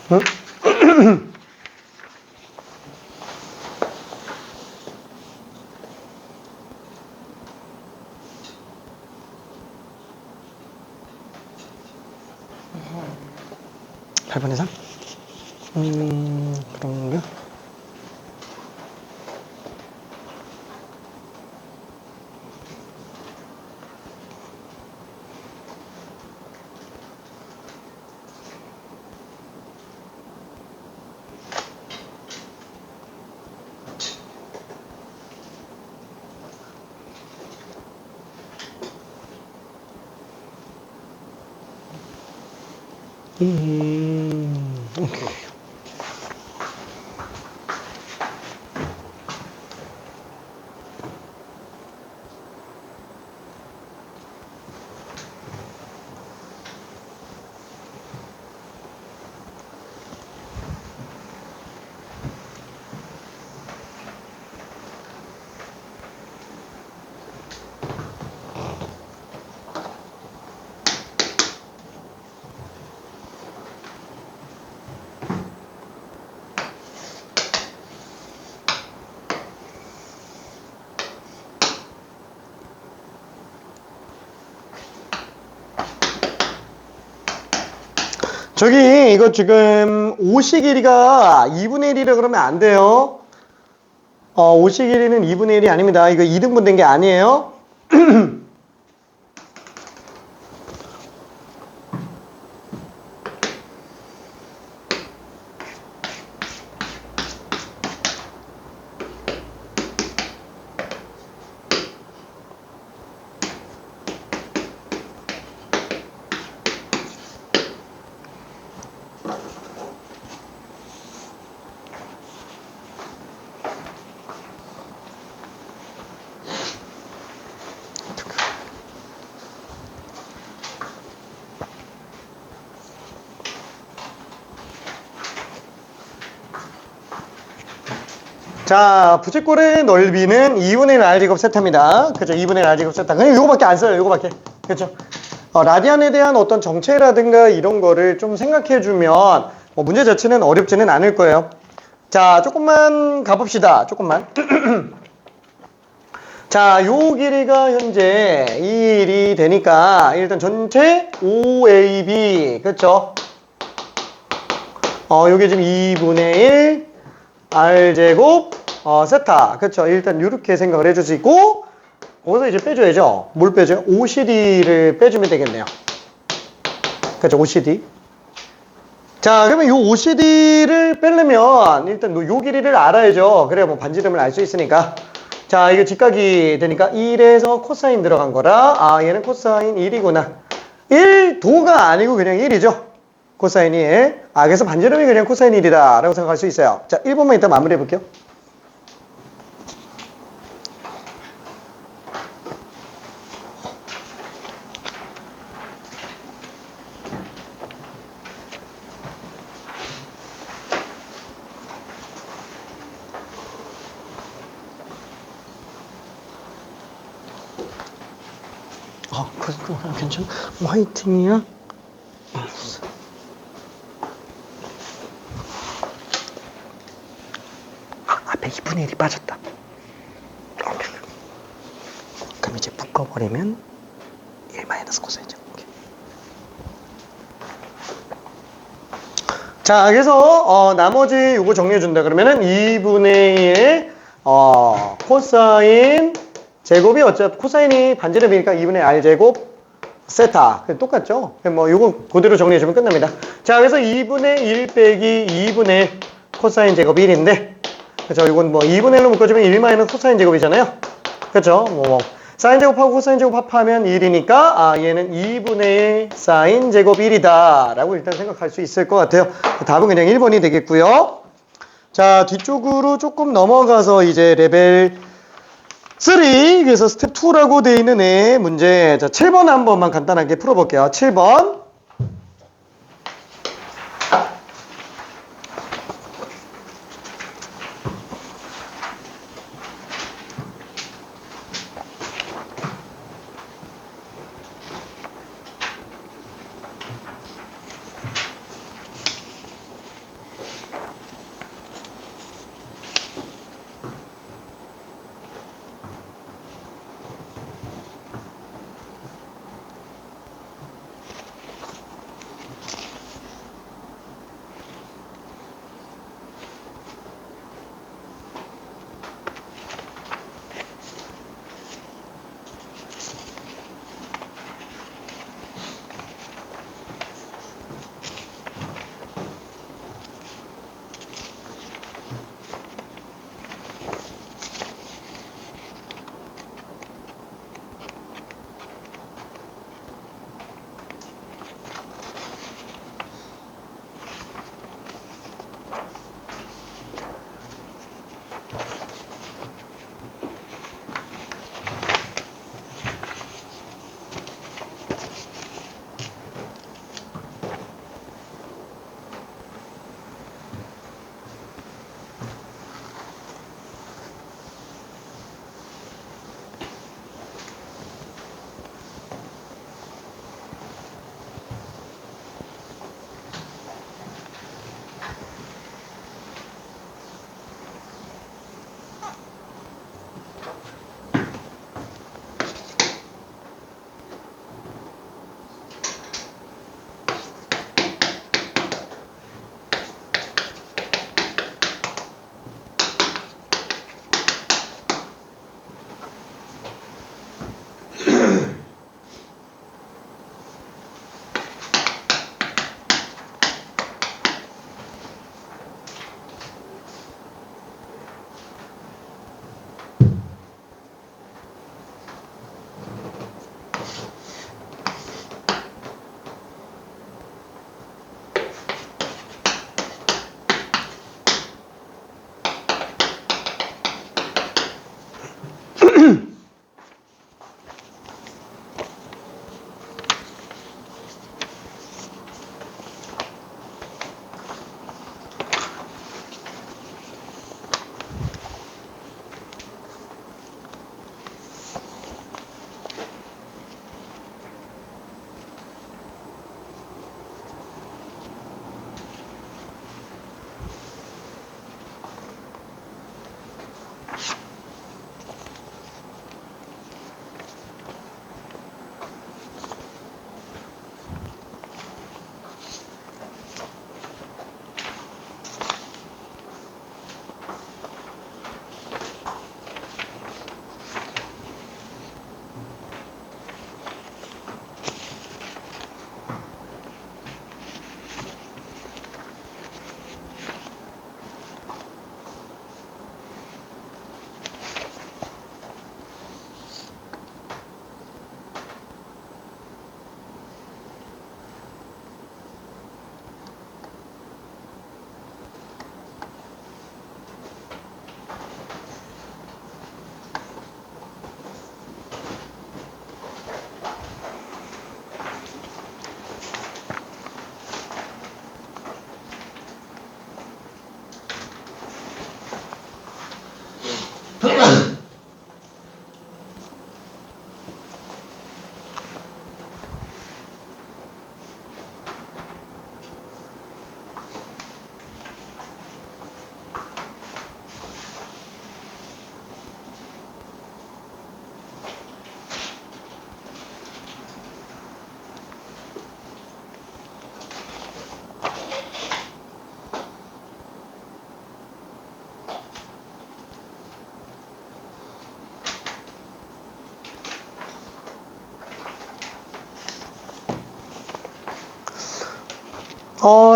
응? (8번) 이상? 그런가? 오케이. 저기 이거 지금 5시 길이가 2분의 1이라 그러면 안 돼요. 5시 길이는 2분의 1이 아닙니다. 이거 2등분 된 게 아니에요. 자, 부채꼴의 넓이는 2분의 1 R제곱 세타입니다. 그죠? 2분의 1 R제곱 세타. 그냥 요거밖에 안 써요. 요거밖에. 그죠? 라디안에 대한 어떤 정체라든가 이런 거를 좀 생각해주면 문제 자체는 어렵지는 않을 거예요. 자, 조금만 가봅시다. 조금만. 자, 요 길이가 현재 2일이 되니까 일단 전체 OAB. 그쵸? 요게 지금 2분의 1 R제곱 세타. 그쵸? 일단 이렇게 생각을 해줄 수 있고, 거기서 이제 빼줘야죠. 뭘 빼줘요? OCD를 빼주면 되겠네요. 그쵸? OCD. 자, 그러면 요 OCD를 빼려면 일단 요 길이를 알아야죠. 그래야 뭐 반지름을 알 수 있으니까. 자, 이게 직각이 되니까 1에서 코사인 들어간 거라, 얘는 코사인 1이구나. 1도가 아니고 그냥 1이죠. 코사인 1. 그래서 반지름이 그냥 코사인 1이다 라고 생각할 수 있어요. 자, 1번만 일단 마무리 해볼게요. 괜찮아? 화이팅이야? 앞에 2분의 1이 빠졌다. 그럼 이제 묶어버리면 1 마이너스 코사인 제곱. 자, 그래서 나머지 요거 정리해준다 그러면은 2분의 1 코사인 제곱이 어차피 코사인이 반지름이니까 2분의 R 제곱 세타. 똑같죠? 뭐 요거 그대로 정리해주면 끝납니다. 자, 그래서 2분의 1 빼기 2분의 1 코사인 제곱 1인데, 그쵸? 이건 뭐 2분의 1로 묶어주면 1 마이너스 코사인 제곱이잖아요. 그쵸? 뭐 사인 제곱하고 코사인 제곱 합하면 1이니까 얘는 2분의 1 사인 제곱 1이다 라고 일단 생각할 수 있을 것 같아요. 답은 그냥 1번이 되겠고요. 자, 뒤쪽으로 조금 넘어가서 이제 레벨 3, 그래서 스텝 2라고 되어 있는 애 문제. 자, 7번 한 번만 간단하게 풀어볼게요. 7번.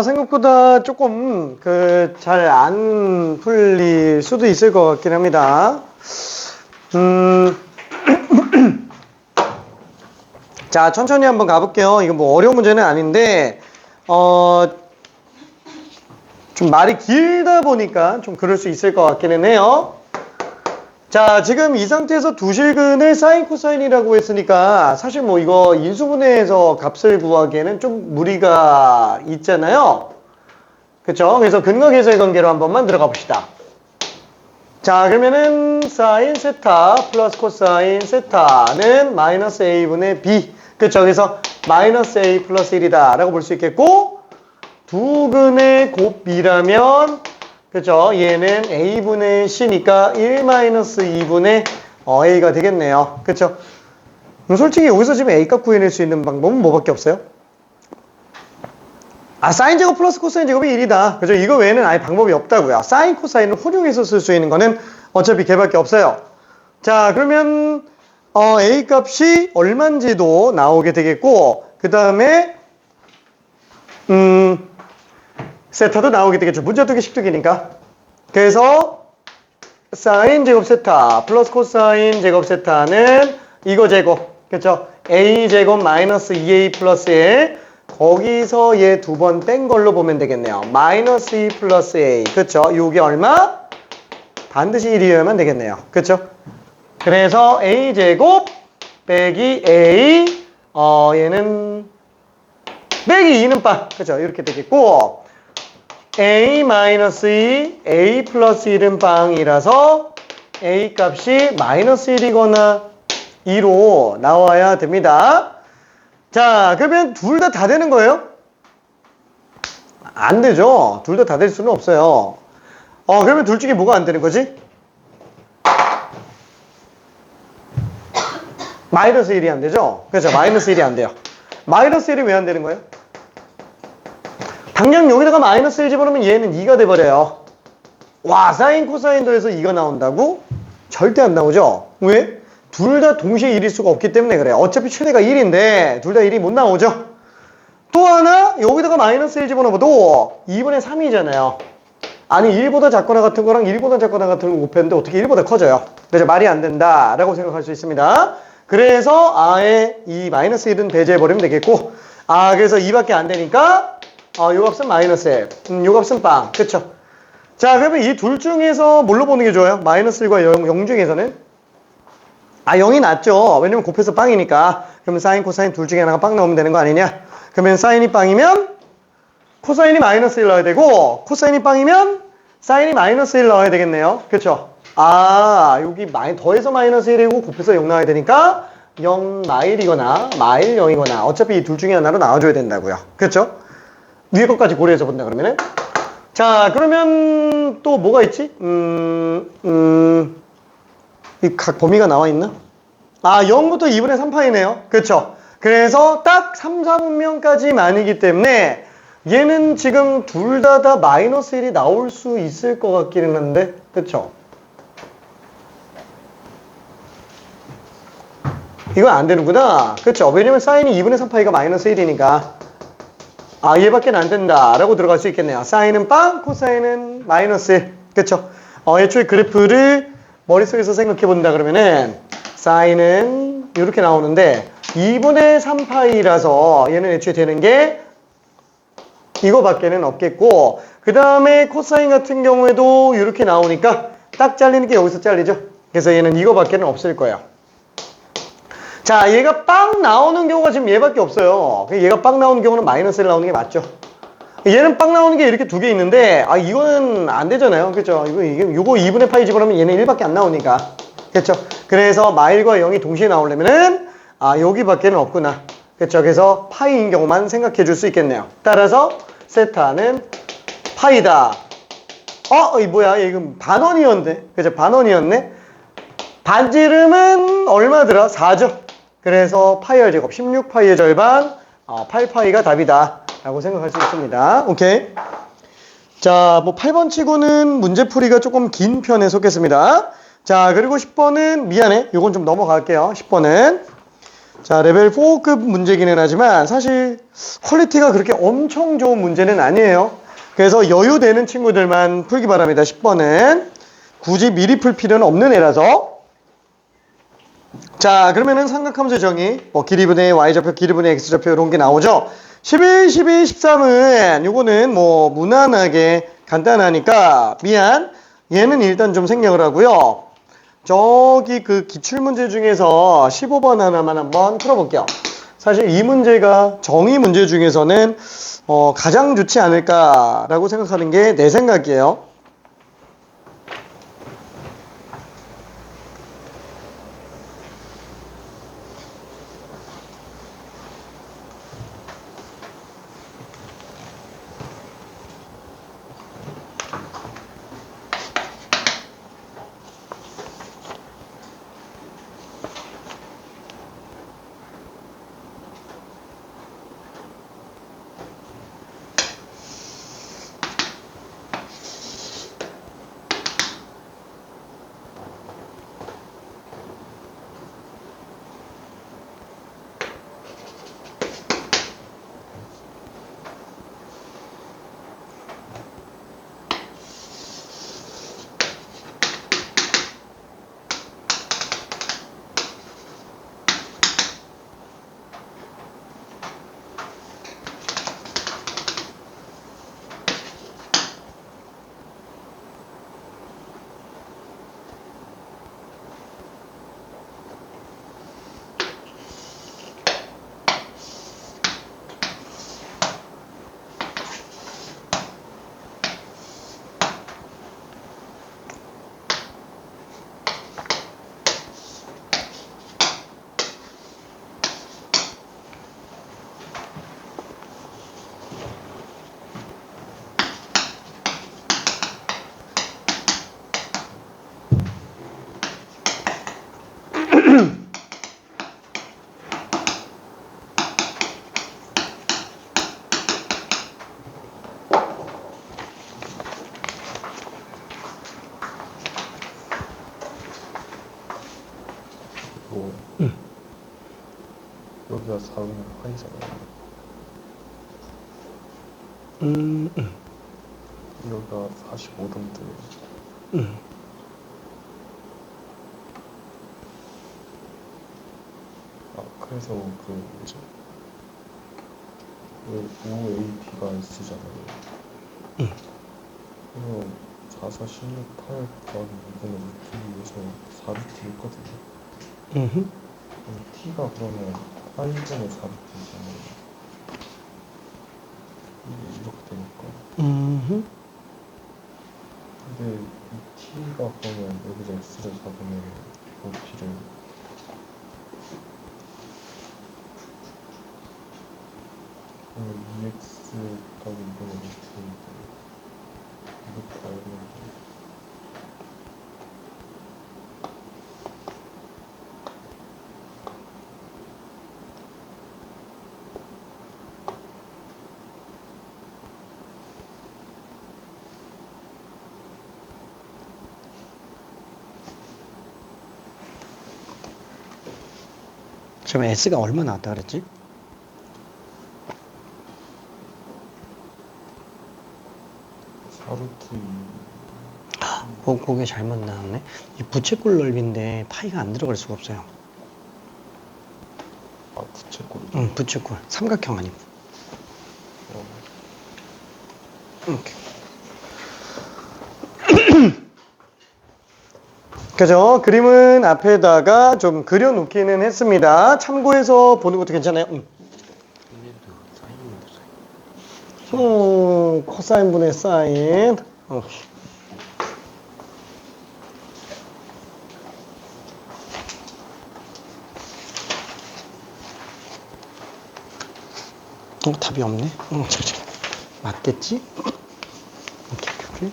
생각보다 조금 잘 안 풀릴 수도 있을 것 같긴 합니다. 자, 천천히 한번 가볼게요. 이거 뭐 어려운 문제는 아닌데, 좀 말이 길다 보니까 좀 그럴 수 있을 것 같기는 해요. 자, 지금 이 상태에서 두실근을 사인 코사인이라고 했으니까 사실 뭐 이거 인수분해해서 값을 구하기에는 좀 무리가 있잖아요. 그쵸? 그래서 근거계수의 관계로 한 번만 들어가 봅시다. 자, 그러면은 사인 세타 플러스 코사인 세타는 마이너스 a분의 b. 그쵸? 그래서 마이너스 a 플러스 1이다 라고 볼 수 있겠고, 두 근의 곱 b라면 그죠? 얘는 a분의 c니까 1 마이너스 2분의 a가 되겠네요. 그쵸? 솔직히 여기서 지금 a값 구해낼 수 있는 방법은 뭐밖에 없어요? 사인 제곱 플러스 코사인 제곱이 1이다. 그죠? 이거 외에는 아예 방법이 없다고요. 사인 코사인을 혼용해서 쓸 수 있는 거는 어차피 걔밖에 없어요. 자, 그러면 a 값이 얼만지도 나오게 되겠고, 그 다음에 세타도 나오게 되겠죠. 문자 두 개씩 두개니까. 그래서 사인 제곱 세타 플러스 코사인 제곱 세타는 이거 제곱. 그렇죠? a 제곱 마이너스 2a 플러스 1. 거기서 얘 두 번 뺀 걸로 보면 되겠네요. 마이너스 2 플러스 a. 그렇죠? 요게 얼마? 반드시 1이어야만 되겠네요. 그렇죠? 그래서 a 제곱 빼기 a 얘는 빼기 2는 빵. 그렇죠? 이렇게 되겠고, a 마이너스 2, a 플러스 1은 빵이라서 a 값이 마이너스 1이거나 2로 나와야 됩니다. 자, 그러면 둘 다 되는 거예요? 안 되죠. 둘 다 될 수는 없어요. 그러면 둘 중에 뭐가 안 되는 거지? 마이너스 1이 안 되죠? 그렇죠. 마이너스 1이 안 돼요. 마이너스 1이 왜 안 되는 거예요? 당장 여기다가 마이너스 1 집어넣으면 얘는 2가 돼버려요. 와, 사인 코사인 더해서 2가 나온다고? 절대 안 나오죠? 왜? 둘 다 동시에 1일 수가 없기 때문에 그래요. 어차피 최대가 1인데 둘 다 1이 못 나오죠? 또 하나, 여기다가 마이너스 1 집어넣어도 2분의 3이잖아요. 아니, 1보다 작거나 같은 거랑 1보다 작거나 같은 거 곱했는데 어떻게 1보다 커져요? 그래서 말이 안 된다 라고 생각할 수 있습니다. 그래서 아예 이 마이너스 1은 배제해버리면 되겠고, 그래서 2밖에 안 되니까 요 값은 마이너스 1, 요 값은 빵. 그쵸? 자, 그러면 이 둘 중에서 뭘로 보는 게 좋아요? 마이너스 1과 0 중에서는? 0이 낫죠. 왜냐면 곱해서 빵이니까. 그러면 사인, 코사인 둘 중에 하나가 빵 나오면 되는 거 아니냐? 그러면 사인이 빵이면 코사인이 마이너스 1 넣어야 되고, 코사인이 빵이면 사인이 마이너스 1 넣어야 되겠네요. 그쵸? 여기 더해서 마이너스 1이고 곱해서 0 나와야 되니까 0 마일이거나 마일 0이거나 어차피 이 둘 중에 하나로 나와줘야 된다고요. 그쵸? 위에 것까지 고려해서 본다 그러면은. 자, 그러면 또 뭐가 있지? 이 각 범위가 나와 있나? 0부터 2분의 3파이네요. 그쵸? 그래서 딱 3, 4분면까지만이기 때문에 얘는 지금 둘 다 마이너스 1이 나올 수 있을 것 같기는 한데, 그쵸? 이건 안 되는구나. 그쵸? 왜냐면 사인이 2분의 3파이가 마이너스 1이니까. 얘밖에 안 된다 라고 들어갈 수 있겠네요. 사인은 빵, 코사인은 마이너스 1. 그쵸? 애초에 그래프를 머릿속에서 생각해 본다 그러면은 사인은 이렇게 나오는데 2분의 3파이라서 얘는 애초에 되는 게 이거밖에는 없겠고, 그 다음에 코사인 같은 경우에도 이렇게 나오니까 딱 잘리는 게 여기서 잘리죠. 그래서 얘는 이거밖에는 없을 거예요. 자, 얘가 빵 나오는 경우가 지금 얘밖에 없어요. 얘가 빵 나오는 경우는 마이너스 1 나오는 게 맞죠. 얘는 빵 나오는 게 이렇게 두 개 있는데 이거는 안 되잖아요. 그렇죠? 이거 2분의 파이 집어넣으면 얘는 1밖에 안 나오니까. 그렇죠? 그래서 마일과 0이 동시에 나오려면은 여기밖에는 없구나. 그렇죠? 그래서 파이인 경우만 생각해 줄 수 있겠네요. 따라서 세타는 파이다. 이 뭐야? 이거 반원이었네. 그죠? 반원이었네. 반지름은 얼마더라? 4죠. 그래서 파이R 제곱 16파이의 절반 8파이가 답이다 라고 생각할 수 있습니다. 오케이. 자, 뭐 8번 치고는 문제풀이가 조금 긴 편에 속했습니다. 자, 그리고 10번은 미안해. 요건 좀 넘어갈게요. 10번은 자, 레벨 4급 문제기는 하지만 사실 퀄리티가 그렇게 엄청 좋은 문제는 아니에요. 그래서 여유되는 친구들만 풀기 바랍니다. 10번은 굳이 미리 풀 필요는 없는 애라서. 자, 그러면은 삼각함수의 정의, 뭐 길이분의 y좌표, 길이분의 x좌표 이런 게 나오죠. 11, 12, 13은 요거는 뭐 무난하게 간단하니까 미안. 얘는 일단 좀 생략을 하고요. 저기 그 기출문제 중에서 15번 하나만 한번 풀어볼게요. 사실 이 문제가 정의 문제 중에서는 가장 좋지 않을까라고 생각하는 게 내 생각이에요. 여기가 4분 파이잖아요. 여기가 45도인데. 그래서 그 뭐지? OAB가 S잖아요. 그래서 4, 4, 16, 8 더하기 2분의 루트 위에서 4루트 있거든요. T가 그러면 8분의 4루트잖아요. 이게 이렇게 되니까. 근데 이 T가 그러면 여기서 X를 잡으면 OP를 그러면 2X 더하기 2분의 루트인데 이렇게 알면 돼. 지금 S가 얼마 나왔다 그랬지? 그게 잘못 나왔네. 이 부채꼴 넓이인데 파이가 안 들어갈 수가 없어요. 아, 부채꼴. 응, 부채꼴. 삼각형 아니고. 이렇게. 그죠? 그림은 앞에다가 좀 그려놓기는 했습니다. 참고해서 보는 것도 괜찮아요. 코사인분의 사인. 답이 없네. 맞겠지? 오케이.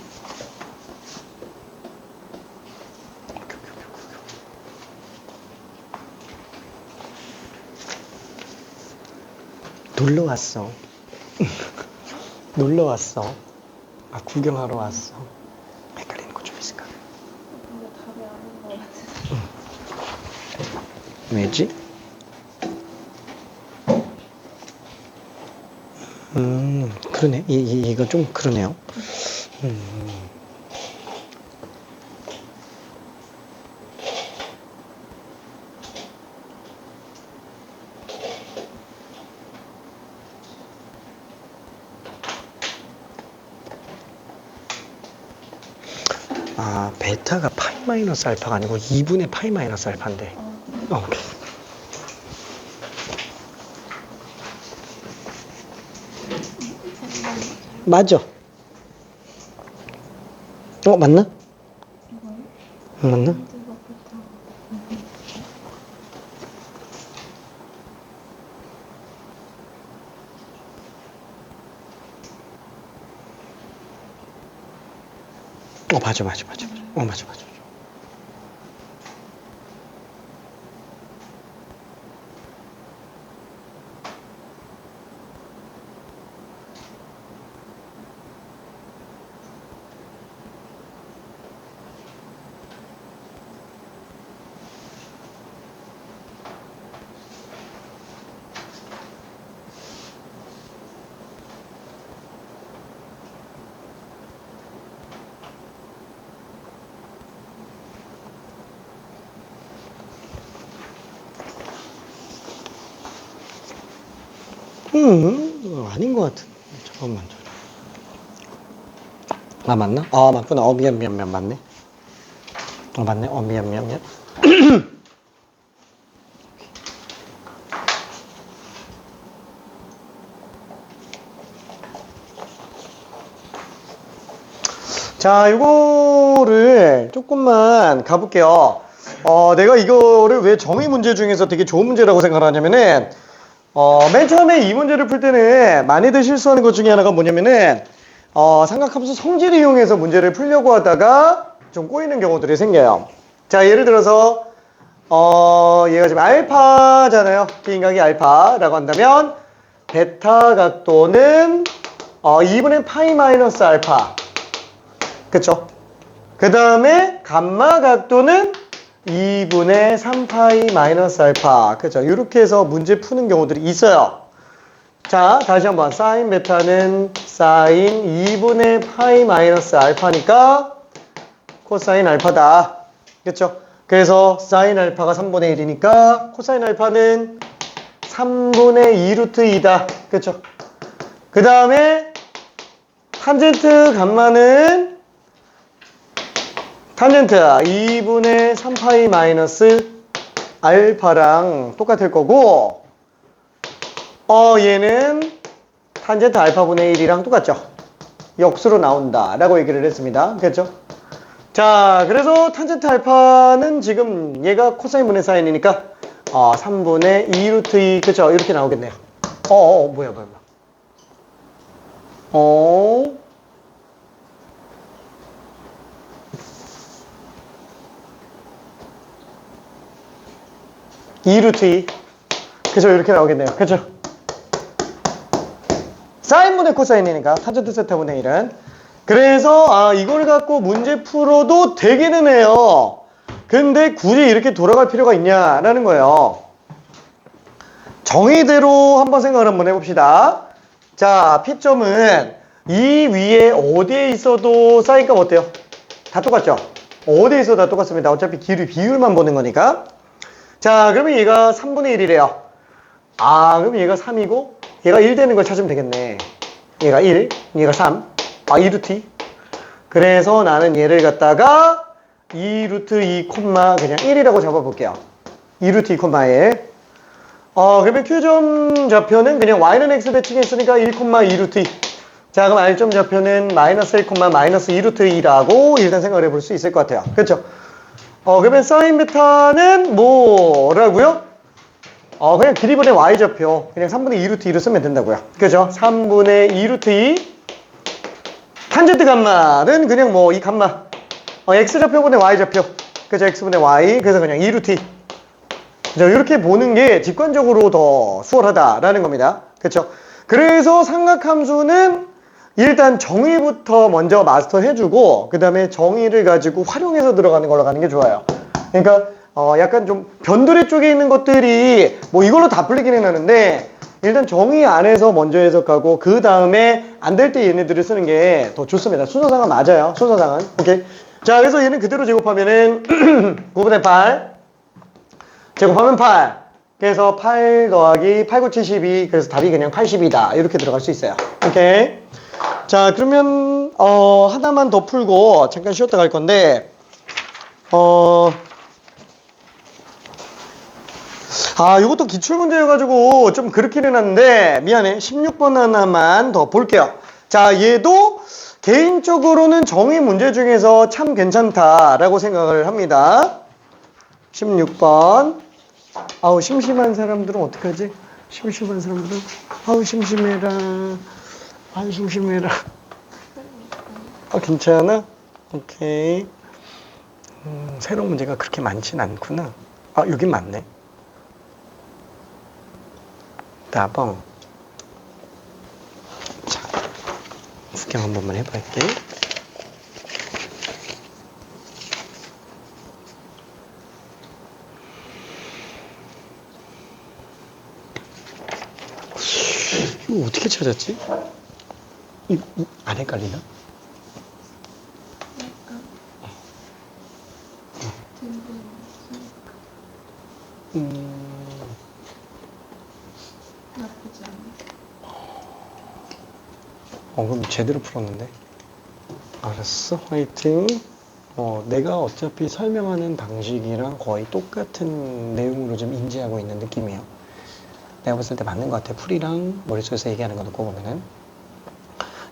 놀러 왔어. 놀러 왔어. 아, 구경하러 왔어. 헷갈리는 거 좀 있을까? 근데 답이 아닌 것 같아서. 왜지? 그러네. 이거 좀 그러네요. 아, 베타가 파이 마이너스 알파가 아니고 2분의 파이 마이너스 알파인데. 오케이. 맞아. 맞나? 맞나? 맞아. 맞아. 아닌 것 같은데. 잠깐만. 맞나? 맞구나. 미안. 맞네. 맞네. 미안. 자, 이거를 조금만 가볼게요. 내가 이거를 왜 정의 문제 중에서 되게 좋은 문제라고 생각하냐면은, 맨 처음에 이 문제를 풀 때는 많이들 실수하는 것 중에 하나가 뭐냐면은, 삼각함수 성질을 이용해서 문제를 풀려고 하다가 좀 꼬이는 경우들이 생겨요. 자, 예를 들어서, 얘가 지금 알파잖아요. 비인각이 알파라고 한다면, 베타 각도는, 2분의 파이 마이너스 알파. 그쵸? 그 다음에, 감마 각도는 2분의 3파이 마이너스 알파. 그죠? 이렇게 해서 문제 푸는 경우들이 있어요. 자, 다시 한번. 사인 베타는 사인 2분의 파이 마이너스 알파니까 코사인 알파다. 그쵸? 그래서 사인 알파가 3분의 1이니까 코사인 알파는 3분의 2 루트 2다. 그쵸? 그 다음에 탄젠트 감마는 탄젠트 2분의 3파이 마이너스 알파랑 똑같을 거고, 얘는 탄젠트 알파분의 1이랑 똑같죠. 역수로 나온다 라고 얘기를 했습니다. 그렇죠? 자, 그래서 탄젠트 알파는 지금 얘가 코사인분의 사인이니까 3분의 2 루트 2, 그렇죠? 이렇게 나오겠네요. 뭐야. 2 루트 2. 그죠? 이렇게 나오겠네요. 그죠? 사인분의 코사인이니까 탄젠트 세타분의 1은. 그래서 이걸 갖고 문제 풀어도 되기는 해요. 근데 굳이 이렇게 돌아갈 필요가 있냐라는 거예요. 정의대로 한번 생각을 한번 해봅시다. 자, P점은 이 위에 어디에 있어도 사인값 어때요? 다 똑같죠? 어디에 있어도 다 똑같습니다. 어차피 비율만 보는 거니까. 자, 그러면 얘가 3분의 1이래요. 그럼 얘가 3이고 얘가 1 되는 걸 찾으면 되겠네. 얘가 1, 얘가 3. 2 루트 2. 그래서 나는 얘를 갖다가 2 루트 2 콤마 그냥 1이라고 잡아볼게요. 2 루트 2 콤마 1. 그러면 Q점 좌표는 그냥 Y는 X 대칭했으니까 1 콤마 2 루트 2. 자, 그럼 R점 좌표는 마이너스 1 콤마 마이너스 2 루트 2라고 일단 생각을 해볼 수 있을 것 같아요. 그렇죠? 그러면 사인 베타는 뭐라고요? 그냥 길이분의 y좌표. 그냥 3분의 2 루트 2로 쓰면 된다고요. 그죠? 3분의 2 루트 2. 탄젠트 감마는 그냥 뭐 이 감마. x좌표분의 y좌표. 그죠? x분의 y. 그래서 그냥 2 루트 2. 그죠? 이렇게 보는 게 직관적으로 더 수월하다라는 겁니다. 그쵸? 그래서 삼각함수는 일단 정의부터 먼저 마스터 해주고 그 다음에 정의를 가지고 활용해서 들어가는 걸로 가는 게 좋아요. 그러니까 약간 좀 변두리 쪽에 있는 것들이 뭐 이걸로 다 풀리기는 하는데 일단 정의 안에서 먼저 해석하고 그 다음에 안 될 때 얘네들을 쓰는 게 더 좋습니다. 순서상은 맞아요. 순서상은. 오케이. 자, 그래서 얘는 그대로 제곱하면은 9분의 8 제곱하면 8. 그래서 8 더하기 8, 9, 72. 그래서 답이 그냥 80이다. 이렇게 들어갈 수 있어요. 오케이. 자, 그러면 하나만 더 풀고 잠깐 쉬었다 갈 건데 이것도 기출문제여가지고 좀 그렇긴 해놨는데 미안해. 16번 하나만 더 볼게요. 자, 얘도 개인적으로는 정의 문제 중에서 참 괜찮다라고 생각을 합니다. 16번. 아우, 심심한 사람들은 어떡하지? 심심한 사람들은 아우, 심심해라. 아우, 심심해라. 괜찮아? 오케이. 새로운 문제가 그렇게 많진 않구나. 여긴 맞네. 따봉. 자, 구경 한 번만 해볼게. 이거 어떻게 찾았지? 안 헷갈리나? 나쁘지 않아. 그럼 제대로 풀었는데. 알았어, 화이팅. 내가 어차피 설명하는 방식이랑 거의 똑같은 내용으로 좀 인지하고 있는 느낌이에요. 내가 봤을 때 맞는 것 같아. 풀이랑 머릿속에서 얘기하는 거 놓고 보면은.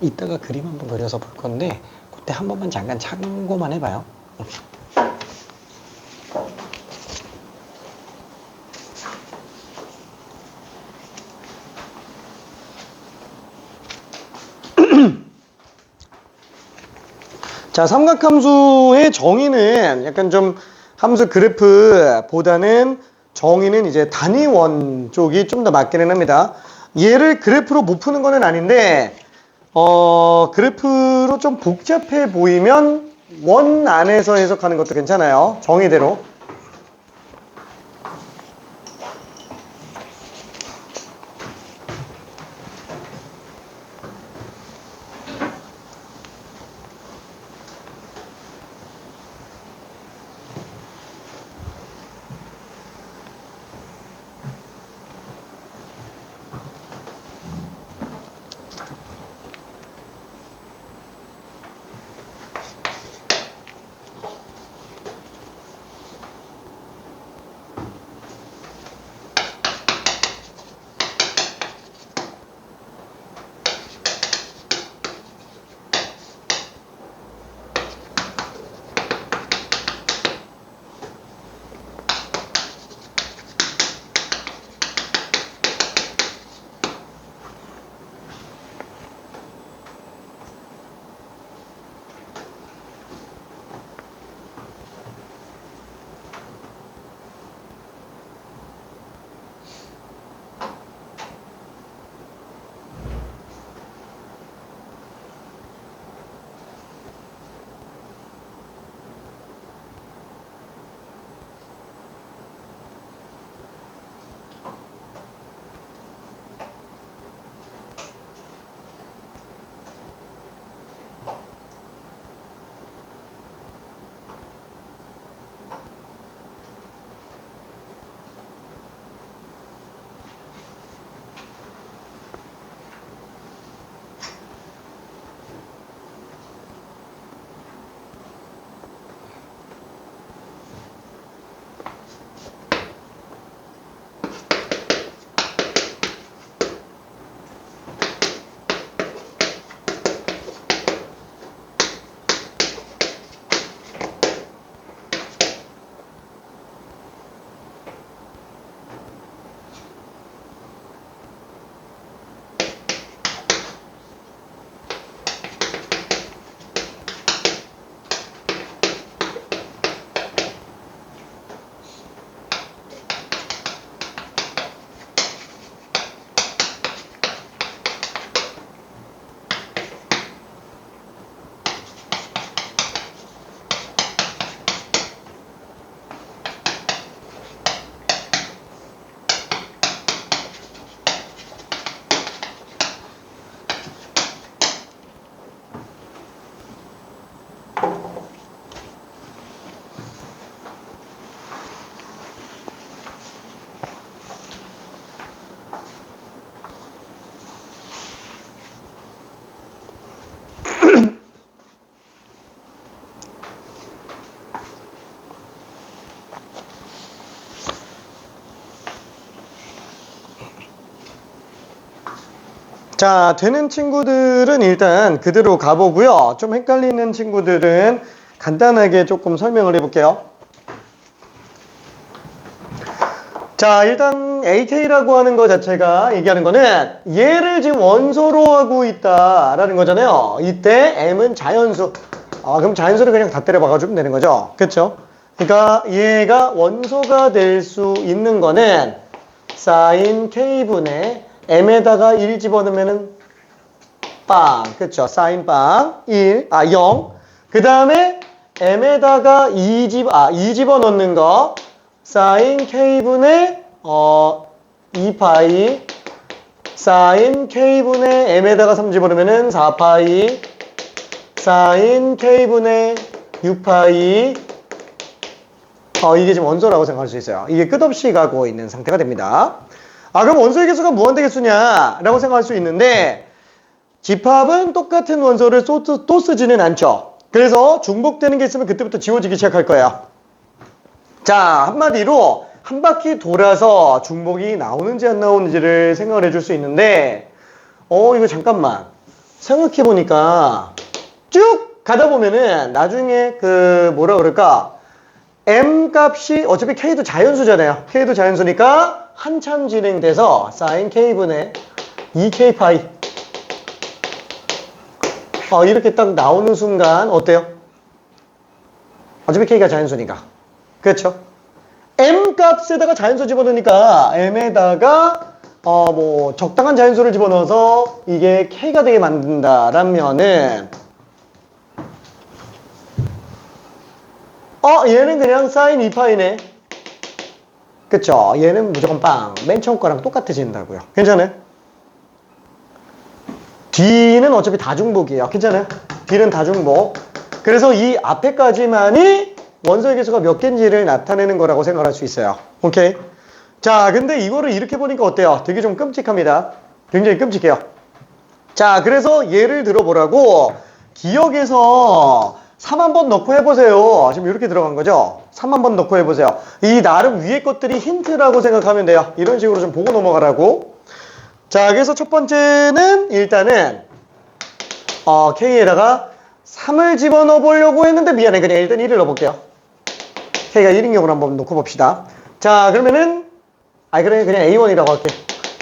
이따가 그림 한번 그려서 볼 건데 그때 한 번만 잠깐 참고만 해봐요. 자, 삼각함수의 정의는 약간 좀 함수 그래프보다는 정의는 이제 단위원 쪽이 좀 더 맞기는 합니다. 얘를 그래프로 못 푸는 거는 아닌데 그래프로 좀 복잡해 보이면 원 안에서 해석하는 것도 괜찮아요. 정의대로. 자, 되는 친구들은 일단 그대로 가보고요. 좀 헷갈리는 친구들은 간단하게 조금 설명을 해볼게요. 자, 일단 AK라고 하는 것 자체가 얘기하는 거는 얘를 지금 원소로 하고 있다라는 거잖아요. 이때 M은 자연수. 그럼 자연수를 그냥 다 때려 박아주면 되는 거죠. 그쵸? 그러니까 얘가 원소가 될 수 있는 거는 사인 K분의 M에다가 1 집어넣으면은 빵. 그쵸? 사인 빵. 0. 그 다음에 M에다가 2 집어넣는 거. 사인 K분의 2파이. 사인 K분의 M에다가 3 집어넣으면은 4파이. 사인 K분의 6파이. 이게 지금 원소라고 생각할 수 있어요. 이게 끝없이 가고 있는 상태가 됩니다. 그럼 원소의 개수가 무한대 개수냐라고 생각할 수 있는데 집합은 똑같은 원소를 또 쓰지는 않죠. 그래서 중복되는 게 있으면 그때부터 지워지기 시작할 거예요. 자, 한마디로 한 바퀴 돌아서 중복이 나오는지 안 나오는지를 생각을 해줄 수 있는데 이거 잠깐만 생각해 보니까 쭉 가다 보면은 나중에 뭐라 그럴까 M 값이 어차피 K도 자연수잖아요. K도 자연수니까 한참 진행돼서 사인 K분의 2K 파이 이렇게 딱 나오는 순간 어때요? 어차피 K가 자연수니까. 그렇죠? M 값에다가 자연수 집어넣으니까 M에다가 적당한 자연수를 집어넣어서 이게 K가 되게 만든다라면은 얘는 그냥 사인 2파이네. 그쵸? 얘는 무조건 빵. 맨 처음 거랑 똑같아진다고요. 괜찮아요? D는 어차피 다중복이에요. 괜찮아요? D는 다중복. 그래서 이 앞에까지만이 원소의 개수가 몇 개인지를 나타내는 거라고 생각할 수 있어요. 오케이? 자, 근데 이거를 이렇게 보니까 어때요? 되게 좀 끔찍합니다. 굉장히 끔찍해요. 자, 그래서 예를 들어보라고 기억에서 3 한번 넣고 해보세요. 지금 이렇게 들어간 거죠? 3 한번 넣고 해보세요. 이 나름 위에 것들이 힌트라고 생각하면 돼요. 이런 식으로 좀 보고 넘어가라고. 자, 그래서 첫 번째는 일단은 K에다가 3을 집어넣어 보려고 했는데 미안해. 그냥 일단 1을 넣어볼게요. K가 1인 경우를 한번 놓고 봅시다. 자, 그러면은 그래 그냥 A1이라고 할게.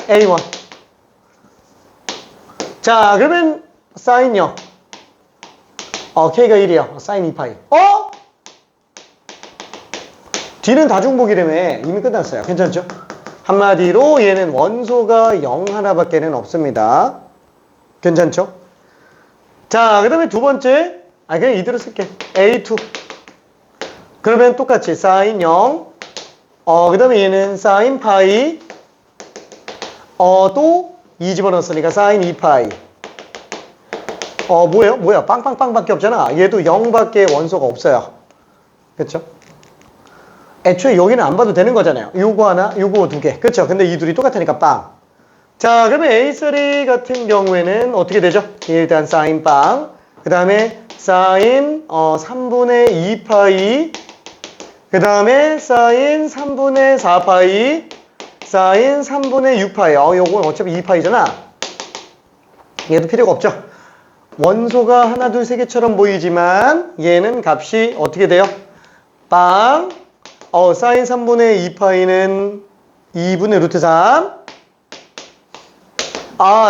A1. 자, 그러면 사인요. K가 1이야. 사인 2파이. D는 다중복이라며 이미 끝났어요. 괜찮죠? 한마디로 얘는 원소가 0 하나밖에는 없습니다. 괜찮죠? 자, 그 다음에 두 번째. 그냥 이대로 쓸게. A2. 그러면 똑같이 사인 0. 그 다음에 얘는 사인 파이. 또 2 집어넣었으니까 사인 2파이. 뭐야? 빵빵빵밖에 없잖아. 얘도 0밖에 원소가 없어요. 그쵸? 애초에 여기는 안 봐도 되는 거잖아요. 요거 하나, 요거 두 개. 그쵸? 근데 이 둘이 똑같으니까 빵. 자, 그러면 A3 같은 경우에는 어떻게 되죠? 일단 사인 빵. 그 다음에 사인 3분의 2파이. 그 다음에 사인 3분의 4파이. 사인 3분의 6파이. 요건 어차피 2파이잖아. 얘도 필요가 없죠? 원소가 하나, 둘, 세 개처럼 보이지만 얘는 값이 어떻게 돼요? 빵. 사인 3분의 2파이는 2분의 루트 3.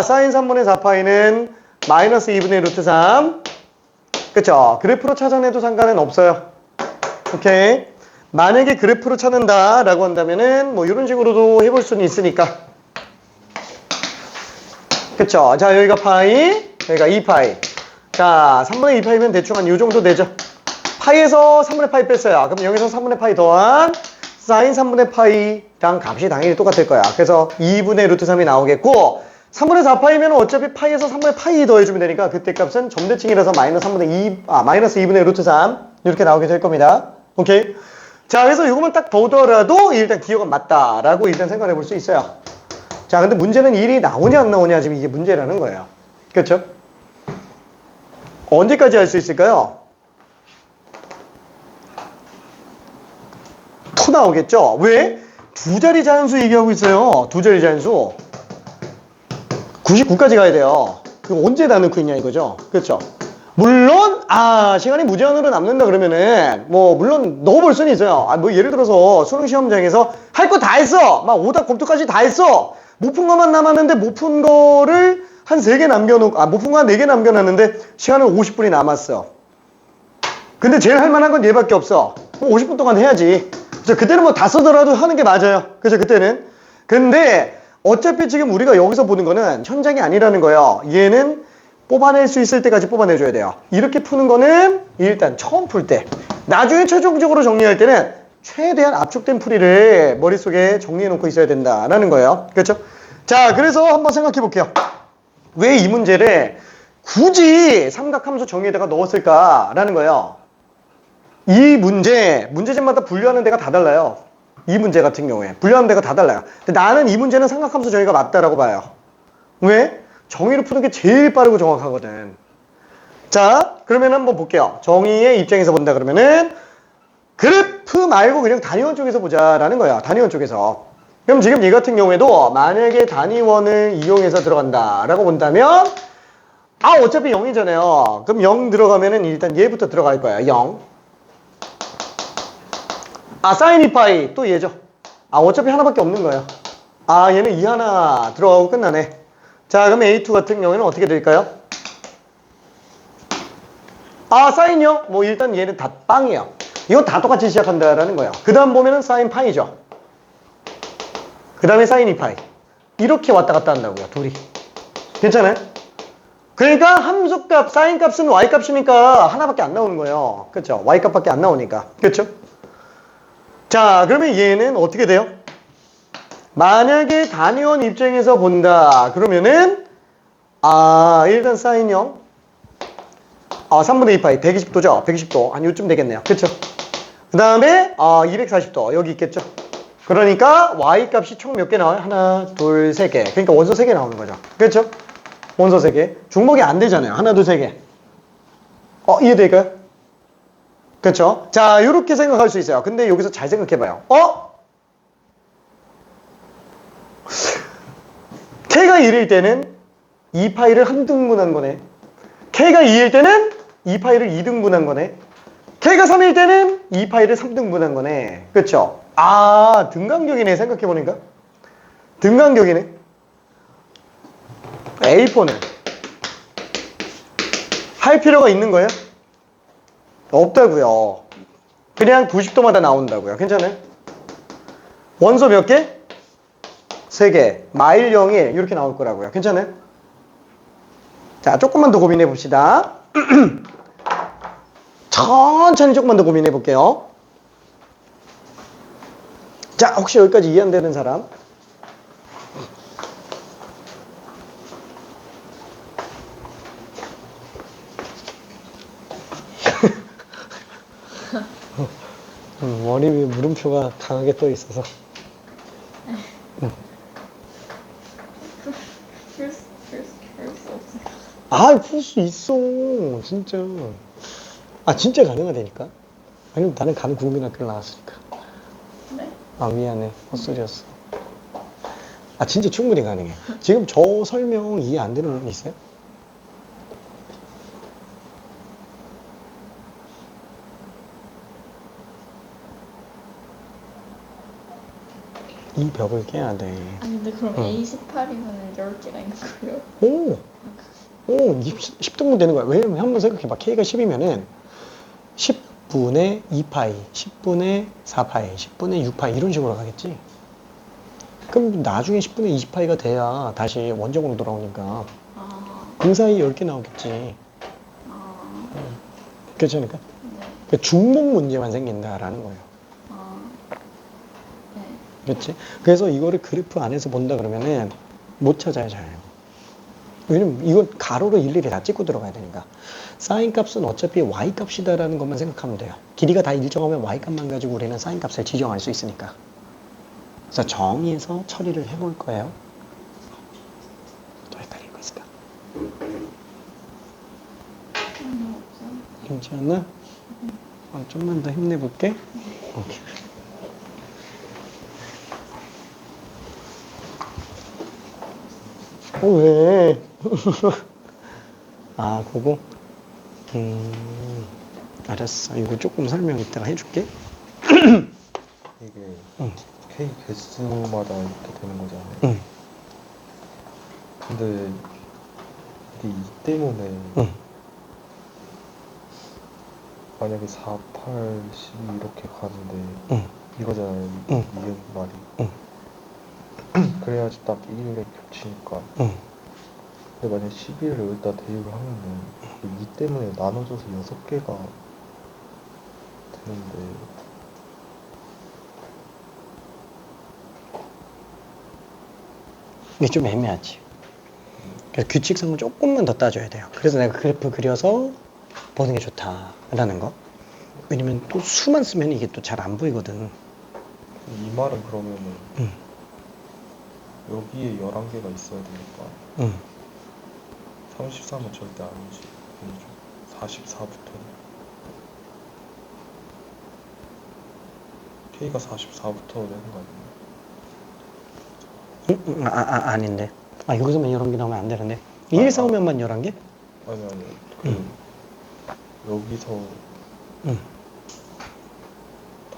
사인 3분의 4파이는 마이너스 2분의 루트 3. 그쵸? 그래프로 찾아내도 상관은 없어요. 오케이. 만약에 그래프로 찾는다 라고 한다면은 이런 식으로도 해볼 수는 있으니까. 그쵸? 자, 여기가 파이, 여기가 2파이. 자, 3분의 2파이면 대충 한 요 정도 되죠. 파이에서 3분의 파이 뺐어요. 그럼 여기서 3분의 파이 더한 사인 3분의 파이랑 값이 당연히 똑같을 거야. 그래서 2분의 루트 3이 나오겠고, 3분의 4파이면 어차피 파이에서 3분의 파이 더해주면 되니까 그때 값은 점대칭이라서 마이너스 2분의 루트 3 이렇게 나오게 될 겁니다. 오케이? 자, 그래서 이거만 딱 보더라도 일단 기억은 맞다라고 일단 생각해 볼 수 있어요. 자, 근데 문제는 1이 나오냐 안 나오냐 지금 이게 문제라는 거예요. 그렇죠? 언제까지 할 수 있을까요? 토 나오겠죠? 왜? 두 자리 자연수 얘기하고 있어요. 두 자리 자연수. 99까지 가야 돼요. 그럼 언제 다 넣고 있냐 이거죠. 그렇죠. 물론 시간이 무제한으로 남는다 그러면은 뭐 물론 넣어볼 수는 있어요. 뭐 예를 들어서 수능 시험장에서 할 거 다 했어. 막 오답 검토까지 다 했어. 못 푼 것만 남았는데 못 푼 거를 한 3개 남겨놓고 못 푼 거 한 4개 남겨놨는데 시간은 50분이 남았어. 근데 제일 할 만한 건 얘밖에 없어. 그럼 50분 동안 해야지. 그래서 그때는 뭐 다 쓰더라도 하는 게 맞아요. 그죠 그때는. 근데 어차피 지금 우리가 여기서 보는 거는 현장이 아니라는 거예요. 얘는 뽑아낼 수 있을 때까지 뽑아내줘야 돼요. 이렇게 푸는 거는 일단 처음 풀 때. 나중에 최종적으로 정리할 때는 최대한 압축된 풀이를 머릿속에 정리해 놓고 있어야 된다라는 거예요. 그렇죠? 자, 그래서 한번 생각해 볼게요. 왜 이 문제를 굳이 삼각함수 정의에다가 넣었을까라는 거예요. 이 문제집마다 분류하는 데가 다 달라요. 이 문제 같은 경우에 분류하는 데가 다 달라요. 근데 나는 이 문제는 삼각함수 정의가 맞다라고 봐요. 왜? 정의로 푸는 게 제일 빠르고 정확하거든. 자, 그러면 한번 볼게요. 정의의 입장에서 본다 그러면은 그래프 말고 그냥 단위원 쪽에서 보자라는 거야. 단위원 쪽에서. 그럼 지금 이 같은 경우에도 만약에 단위원을 이용해서 들어간다라고 본다면 어차피 0이잖아요. 그럼 0 들어가면은 일단 얘부터 들어갈 거야. 0. 사인 2파이 또 얘죠. 어차피 하나밖에 없는 거예요. 얘는 2 하나 들어가고 끝나네. 자, 그럼 A2 같은 경우에는 어떻게 될까요? 사인이요? 뭐 일단 얘는 다 빵이에요. 이건 다 똑같이 시작한다라는 거예요. 그 다음 보면은 사인 파이죠. 그 다음에 사인 2파이. 이렇게 왔다 갔다 한다고요, 둘이. 괜찮아요? 그러니까 함수값, 사인값은 y값이니까 하나밖에 안 나오는 거예요. 그렇죠? y값밖에 안 나오니까. 그렇죠? 자, 그러면 얘는 어떻게 돼요? 만약에 단위원 입장에서 본다 그러면은 일단 사인 0 3분의 2파이 120도죠. 120도 한 요쯤 되겠네요. 그쵸? 그 다음에 240도 여기 있겠죠. 그러니까 y값이 총 몇 개 나와요? 하나 둘 세 개. 그러니까 원소 3개 나오는 거죠. 그쵸? 원소 3개. 중복이 안 되잖아요. 하나 둘 세 개. 이해될까요? 그쵸? 자, 이렇게 생각할 수 있어요. 근데 여기서 잘 생각해봐요. K가 1일 때는 2파이를 한 등분한 거네. K가 2일 때는 2파이를 2등분한 거네. K가 3일 때는 2파이를 3등분한 거네. 그쵸? 등간격이네. 생각해보니까. 등간격이네. A4는 할 필요가 있는 거예요? 없다고요. 그냥 90도마다 나온다고요. 괜찮아요? 원소 몇 개? 3개. 마일 0일 이렇게 나올 거라고요. 괜찮아요? 자, 조금만 더 고민해 봅시다. 천천히 조금만 더 고민해 볼게요. 자, 혹시 여기까지 이해 안 되는 사람? 머리 위에 물음표가 강하게 떠 있어서. 풀 수 있어. 진짜. 진짜 가능하다니까. 아니면 나는 가는 국민학교를 나왔으니까. 네? 미안해. 헛소리였어. 진짜 충분히 가능해. 지금 저 설명 이해 안 되는 분 있어요? 이 벽을 깨야 돼. 근데 그럼 A18이면 10개가 있는 거예요? 오, 10등분 되는 거야. 왜냐면 한번 생각해봐. K가 10이면은 10분의 2파이, 10분의 4파이, 10분의 6파이 이런 식으로 가겠지. 그럼 나중에 10분의 20파이가 돼야 다시 원점으로 돌아오니까 그 사이 10개 나오겠지. 괜찮을까? 네. 그러니까 중복 문제만 생긴다라는 거예요. 네. 그렇지? 그래서 이거를 그래프 안에서 본다 그러면은 못 찾아요, 잘. 왜냐면 이건 가로로 일일이 다 찍고 들어가야 되니까. 사인 값은 어차피 y 값이다라는 것만 생각하면 돼요. 길이가 다 일정하면 y 값만 가지고 우리는 사인 값을 지정할 수 있으니까. 그래서 정의해서 처리를 해볼 거예요. 또 헷갈릴 거 있을까? 괜찮아? 좀만 더 힘내볼게. 오케이. 왜? 아, 그거? 알았어. 이거 조금 설명 이따가 해줄게. 이게 응. K 개수마다 이렇게 되는 거잖아요. 응. 근데 이게 이 때문에 응. 만약에 4, 8, 12 이렇게 가는데 응. 이거잖아요. 응. 이은 말이. 응. 그래야지 딱 1에 겹치니까. 응. 근데 만약 12를 여기다 대입을 하면은 이 때문에 나눠져서 6개가 되는데 이게 좀 애매하지. 그래서 규칙성을 조금만 더 따줘야 돼요. 그래서 내가 그래프 그려서 보는 게 좋다라는 거. 왜냐면 또 수만 쓰면 이게 또 잘 안 보이거든. 이 말은 그러면은 응. 여기에 11개가 있어야 되니까 응. 33은 절대 아니지. 44부터 K가 44부터 되는 거 아니에요? 아닌데. 아, 여기서만 11개 나오면 안 되는데. 1, 4, 5면만 11개? 아니 응. 여기서 응.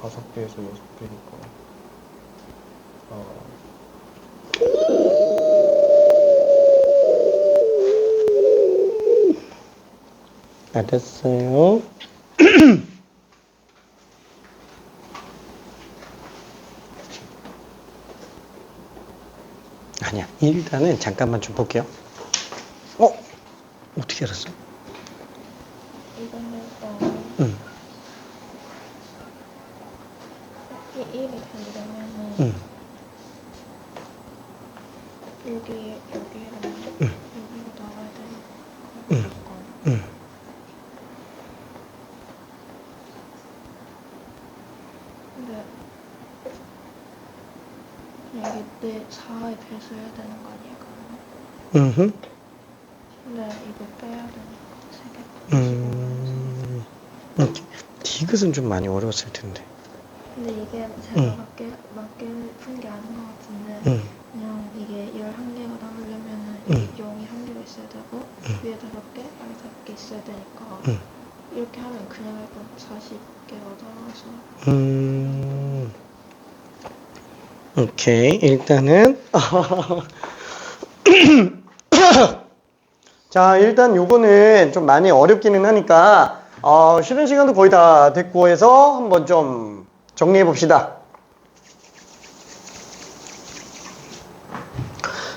5개에서 6개니까 알았어요. 아니야. 일단은 잠깐만 좀 볼게요. 어떻게 알았어? 이거는 응. 이 1이 되려면은 응. 여기랑 응. 여기로 나와야 되니까 응. 응. 근데 이게 내 4의 배수해야 되는 거 아니야 그러면? 응. 근데 이거 빼야 되니까 3개 이렇게. 디귿은 좀 많이 어려웠을 텐데. 근데 이게 제가 응. 맞게 푼 게 아닌 것 같은데 응. 그냥 이게 11개가 나오려면은 응. 0이 1개가 있어야 되고 응. 위에 5개, 아래 5개 있어야 되니까 응. 이렇게 하면 그냥 할 건 40개가 나와서 오케이. 일단은 자, 일단 요거는 좀 많이 어렵기는 하니까 쉬는 시간도 거의 다 됐고 해서 한번 좀 정리해 봅시다.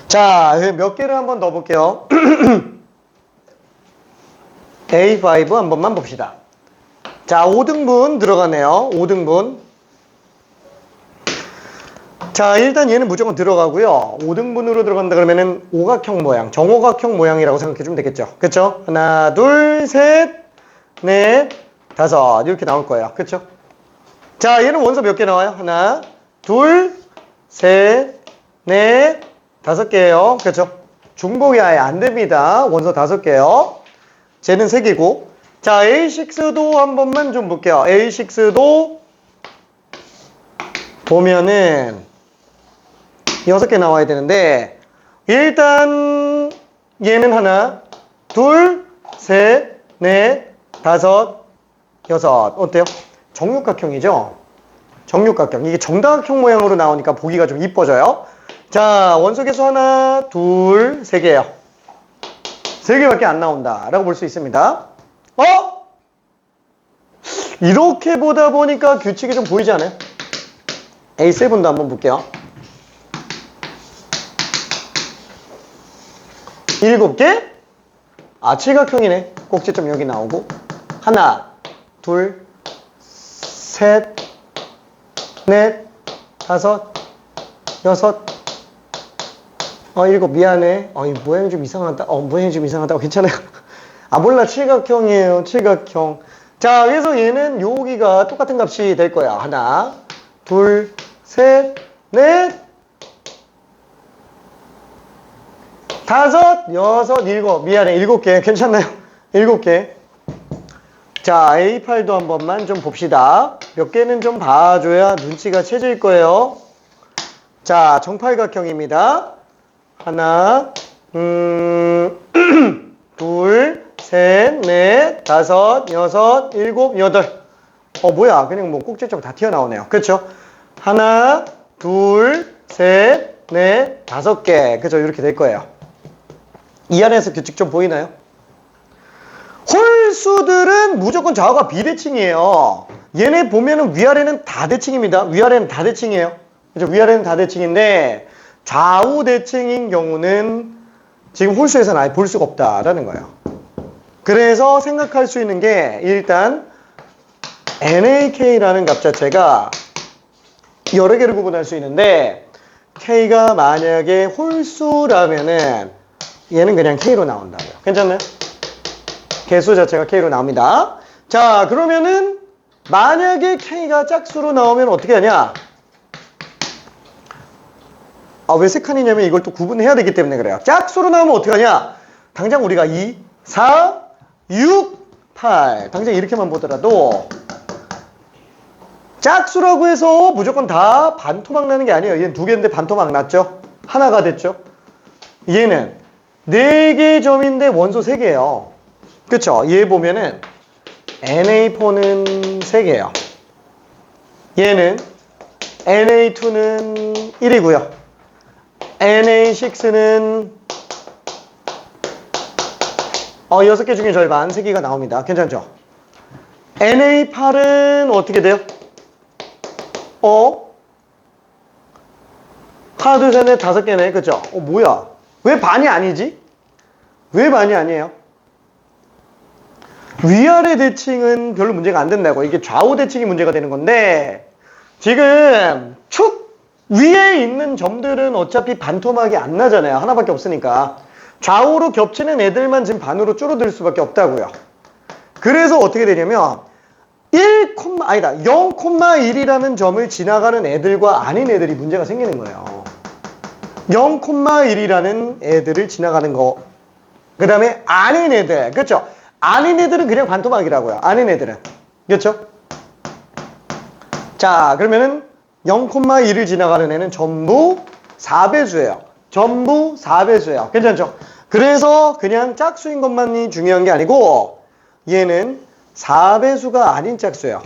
자, 몇 개를 한번 더 볼게요. A5 한 번만 봅시다. 자, 5등분 들어가네요. 5등분. 자, 일단 얘는 무조건 들어가고요. 5등분으로 들어간다 그러면은 오각형 모양, 정오각형 모양이라고 생각해 주면 되겠죠. 그쵸? 하나, 둘, 셋, 넷, 다섯. 이렇게 나올 거예요. 그쵸? 자, 얘는 원소 몇 개 나와요? 하나, 둘, 셋, 넷, 5개예요. 그쵸? 중복이 아예 안 됩니다. 원소 5개요. 쟤는 3개고. 자, A6도 한 번만 좀 볼게요. A6도 보면은 6개 나와야 되는데, 일단 얘는 하나, 둘, 셋, 넷, 다섯, 여섯. 어때요? 정육각형이죠? 정육각형. 이게 정다각형 모양으로 나오니까 보기가 좀 이뻐져요. 자, 원소 개수 하나, 둘, 3개예요. 3개밖에 안 나온다 라고 볼 수 있습니다. 이렇게 보다 보니까 규칙이 좀 보이지 않아요? A7도 한번 볼게요. 7개? 칠각형이네. 꼭지점 여기 나오고. 하나, 둘, 셋, 넷, 다섯, 여섯, 7. 미안해. 이 모양이 좀 이상하다. 모양이 좀 이상하다. 괜찮아요. 몰라. 칠각형이에요. 칠각형. 자, 그래서 얘는 여기가 똑같은 값이 될 거야. 하나, 둘, 셋, 넷, 다섯, 여섯, 7. 미안해. 7개. 괜찮나요? 7개. 자, A8도 한 번만 좀 봅시다. 몇 개는 좀 봐줘야 눈치가 채질 거예요. 자, 정팔각형입니다. 하나, 둘, 셋, 넷, 다섯, 여섯, 일곱, 여덟. 뭐야. 그냥 뭐 꼭지점 다 튀어나오네요. 그쵸? 하나, 둘, 셋, 넷, 다섯 개. 그죠? 이렇게 될 거예요. 이 안에서 규칙 좀 보이나요? 홀수들은 무조건 좌우가 비대칭이에요. 얘네 보면은 위아래는 다 대칭입니다. 위아래는 다 대칭이에요. 그죠? 위아래는 다 대칭인데 좌우 대칭인 경우는 지금 홀수에서는 아예 볼 수가 없다라는 거예요. 그래서 생각할 수 있는 게 일단 NAK라는 값 자체가 여러 개를 구분할 수 있는데 K가 만약에 홀수라면은 얘는 그냥 K로 나온다고요. 괜찮나요? 개수 자체가 K로 나옵니다. 자, 그러면은 만약에 K가 짝수로 나오면 어떻게 하냐? 왜 세 칸이냐면 이걸 또 구분해야 되기 때문에 그래요. 짝수로 나오면 어떻게 하냐? 당장 우리가 2, 4, 6, 8 당장 이렇게만 보더라도 짝수라고 해서 무조건 다 반토막 나는 게 아니에요. 얘는 두 개인데 반토막 났죠? 하나가 됐죠? 얘는 4개의 점인데 원소 3개예요. 그쵸? 얘 보면은 NA4는 3개예요. 얘는 NA2는 1이고요. NA6는 6개 중에 절반 3개가 나옵니다. 괜찮죠? NA8은 어떻게 돼요? 하나, 둘, 셋, 넷, 5개네. 그쵸? 뭐야? 왜 반이 아니지? 왜 반이 아니에요? 위아래 대칭은 별로 문제가 안 된다고. 이게 좌우 대칭이 문제가 되는 건데 지금 축 위에 있는 점들은 어차피 반토막이 안 나잖아요. 하나밖에 없으니까. 좌우로 겹치는 애들만 지금 반으로 줄어들 수밖에 없다고요. 그래서 어떻게 되냐면 0,1이라는 점을 지나가는 애들과 아닌 애들이 문제가 생기는 거예요. 0,1이라는 애들을 지나가는 거. 그 다음에 아닌 애들. 그렇죠? 아닌 애들은 그냥 반토막이라고요. 아닌 애들은. 그렇죠? 자, 그러면은 0,1을 지나가는 애는 전부 4배수예요. 전부 4배수예요. 괜찮죠? 그래서 그냥 짝수인 것만이 중요한 게 아니고 얘는 4배수가 아닌 짝수예요.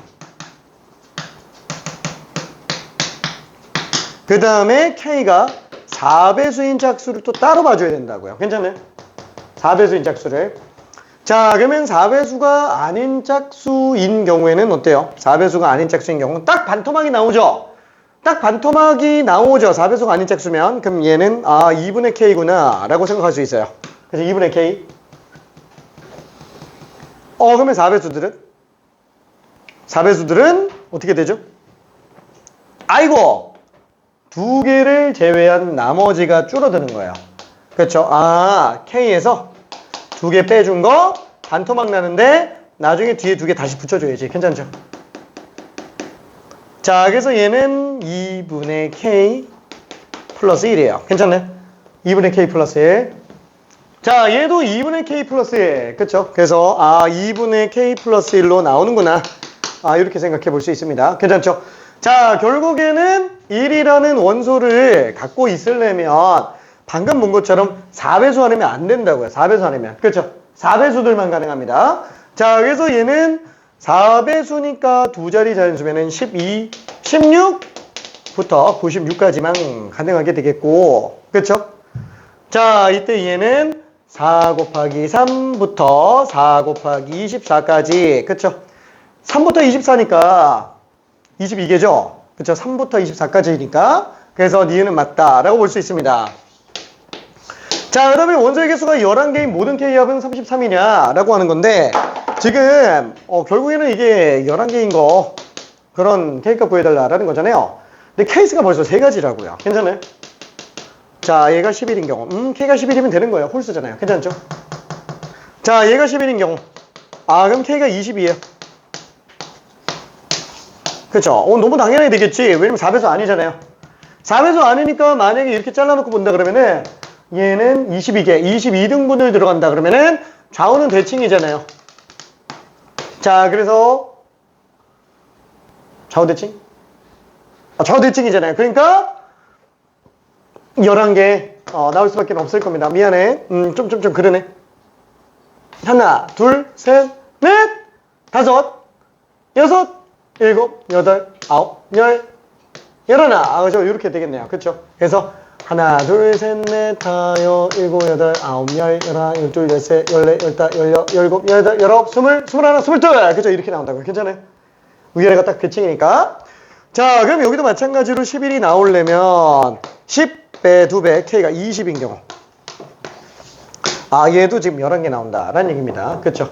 그 다음에 K가 4배수인 짝수를 또 따로 봐줘야 된다고요. 괜찮아요? 4배수인 짝수를. 자, 그러면 4배수가 아닌 짝수인 경우에는 어때요? 4배수가 아닌 짝수인 경우는 딱 반토막이 나오죠? 딱 반토막이 나오죠? 4배수가 아닌 짝수면. 그럼 얘는 2분의 K구나 라고 생각할 수 있어요. 그래서 2분의 K. 그러면 4배수들은 어떻게 되죠? 아이고! 2개를 제외한 나머지가 줄어드는 거예요. 그렇죠? K에서 2개 빼준 거 반토막 나는데 나중에 뒤에 2개 다시 붙여줘야지. 괜찮죠? 자, 그래서 얘는 2분의 K 플러스 1이에요. 괜찮네? 2분의 K 플러스 1. 자, 얘도 2분의 K 플러스 1. 그쵸? 그래서 2분의 K 플러스 1로 나오는구나. 이렇게 생각해 볼 수 있습니다. 괜찮죠? 자, 결국에는 1이라는 원소를 갖고 있으려면 방금 본 것처럼 4배수 아니면 안 된다고요. 4배수 아니면. 그렇죠? 4배수들만 가능합니다. 자, 그래서 얘는 4배수니까 두 자리 자연수면은 12, 16부터 96까지만 가능하게 되겠고. 그렇죠? 자, 이때 얘는 4 곱하기 3부터 4 곱하기 24까지. 그렇죠? 3부터 24니까 22개죠? 그렇죠? 3부터 24까지니까. 그래서 니은은 맞다라고 볼 수 있습니다. 자, 그 다음에 원소의 개수가 11개인 모든 K합은 33이냐 라고 하는 건데 지금 결국에는 이게 11개인 거 그런 K값 구해달라라는 거잖아요. 근데 케이스가 벌써 3가지라고요. 괜찮아요? 자, 얘가 11인 경우 K가 11이면 되는 거예요. 홀수잖아요. 괜찮죠? 자, 얘가 11인 경우 그럼 K가 20이에요. 그쵸? 너무 당연하게 되겠지. 왜냐면 4배수 아니잖아요. 4배수 아니니까 만약에 이렇게 잘라놓고 본다 그러면은 얘는 22개, 22등분을 들어간다 그러면은 좌우는 대칭이잖아요. 자, 그래서 좌우 대칭? 좌우 대칭이잖아요. 그러니까 11개 나올 수밖에 없을 겁니다. 미안해. 좀 그러네. 하나, 둘, 셋, 넷, 다섯, 여섯, 일곱, 여덟, 아홉, 열, 열하나. 그죠? 이렇게 되겠네요. 그쵸? 그래서 하나, 둘, 셋, 넷, 다섯, 일곱, 여덟, 아홉, 열, 열하나, 열둘, 열셋, 열넷, 열다, 열여, 열곱, 열여덟, 열아홉, 스물, 스물하나, 스물둘. 그죠? 이렇게 나온다고요. 괜찮아요? 위아래가 딱 대칭이니까. 자, 그럼 여기도 마찬가지로 11이 나오려면 10 빼 2배, K가 20인 경우. 얘도 지금 11개 나온다라는 얘기입니다. 그쵸?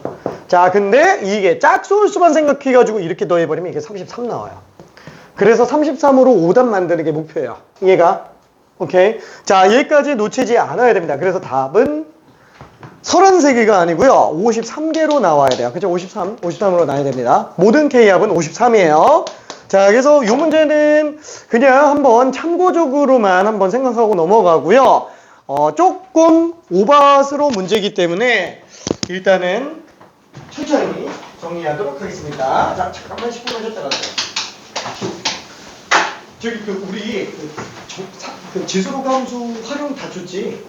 자, 근데 이게 짝수일수만 생각해가지고 이렇게 더해버리면 이게 33 나와요. 그래서 33으로 5답 만드는 게 목표예요. 얘가. 오케이? 자, 여기까지 놓치지 않아야 됩니다. 그래서 답은 33개가 아니고요. 53개로 나와야 돼요. 그죠? 53으로 나와야 됩니다. 모든 K합은 53이에요. 자, 그래서 이 문제는 그냥 한번 참고적으로만 한번 생각하고 넘어가고요. 조금 오버스러운 문제이기 때문에 일단은 천천히 정리하도록 하겠습니다. 자, 잠깐만 10분만 쉬었다 가세요. 저기 우리 지수로 함수 활용 다 줬지?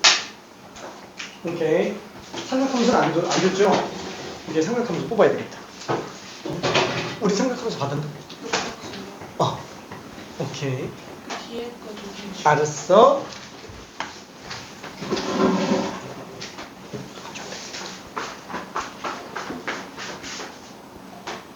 오케이. 삼각함수는 안 줬죠? 이제 삼각함수 뽑아야 되겠다. 우리 삼각함수 받았나? 오케이. 뒤에 거 좀. 알았어.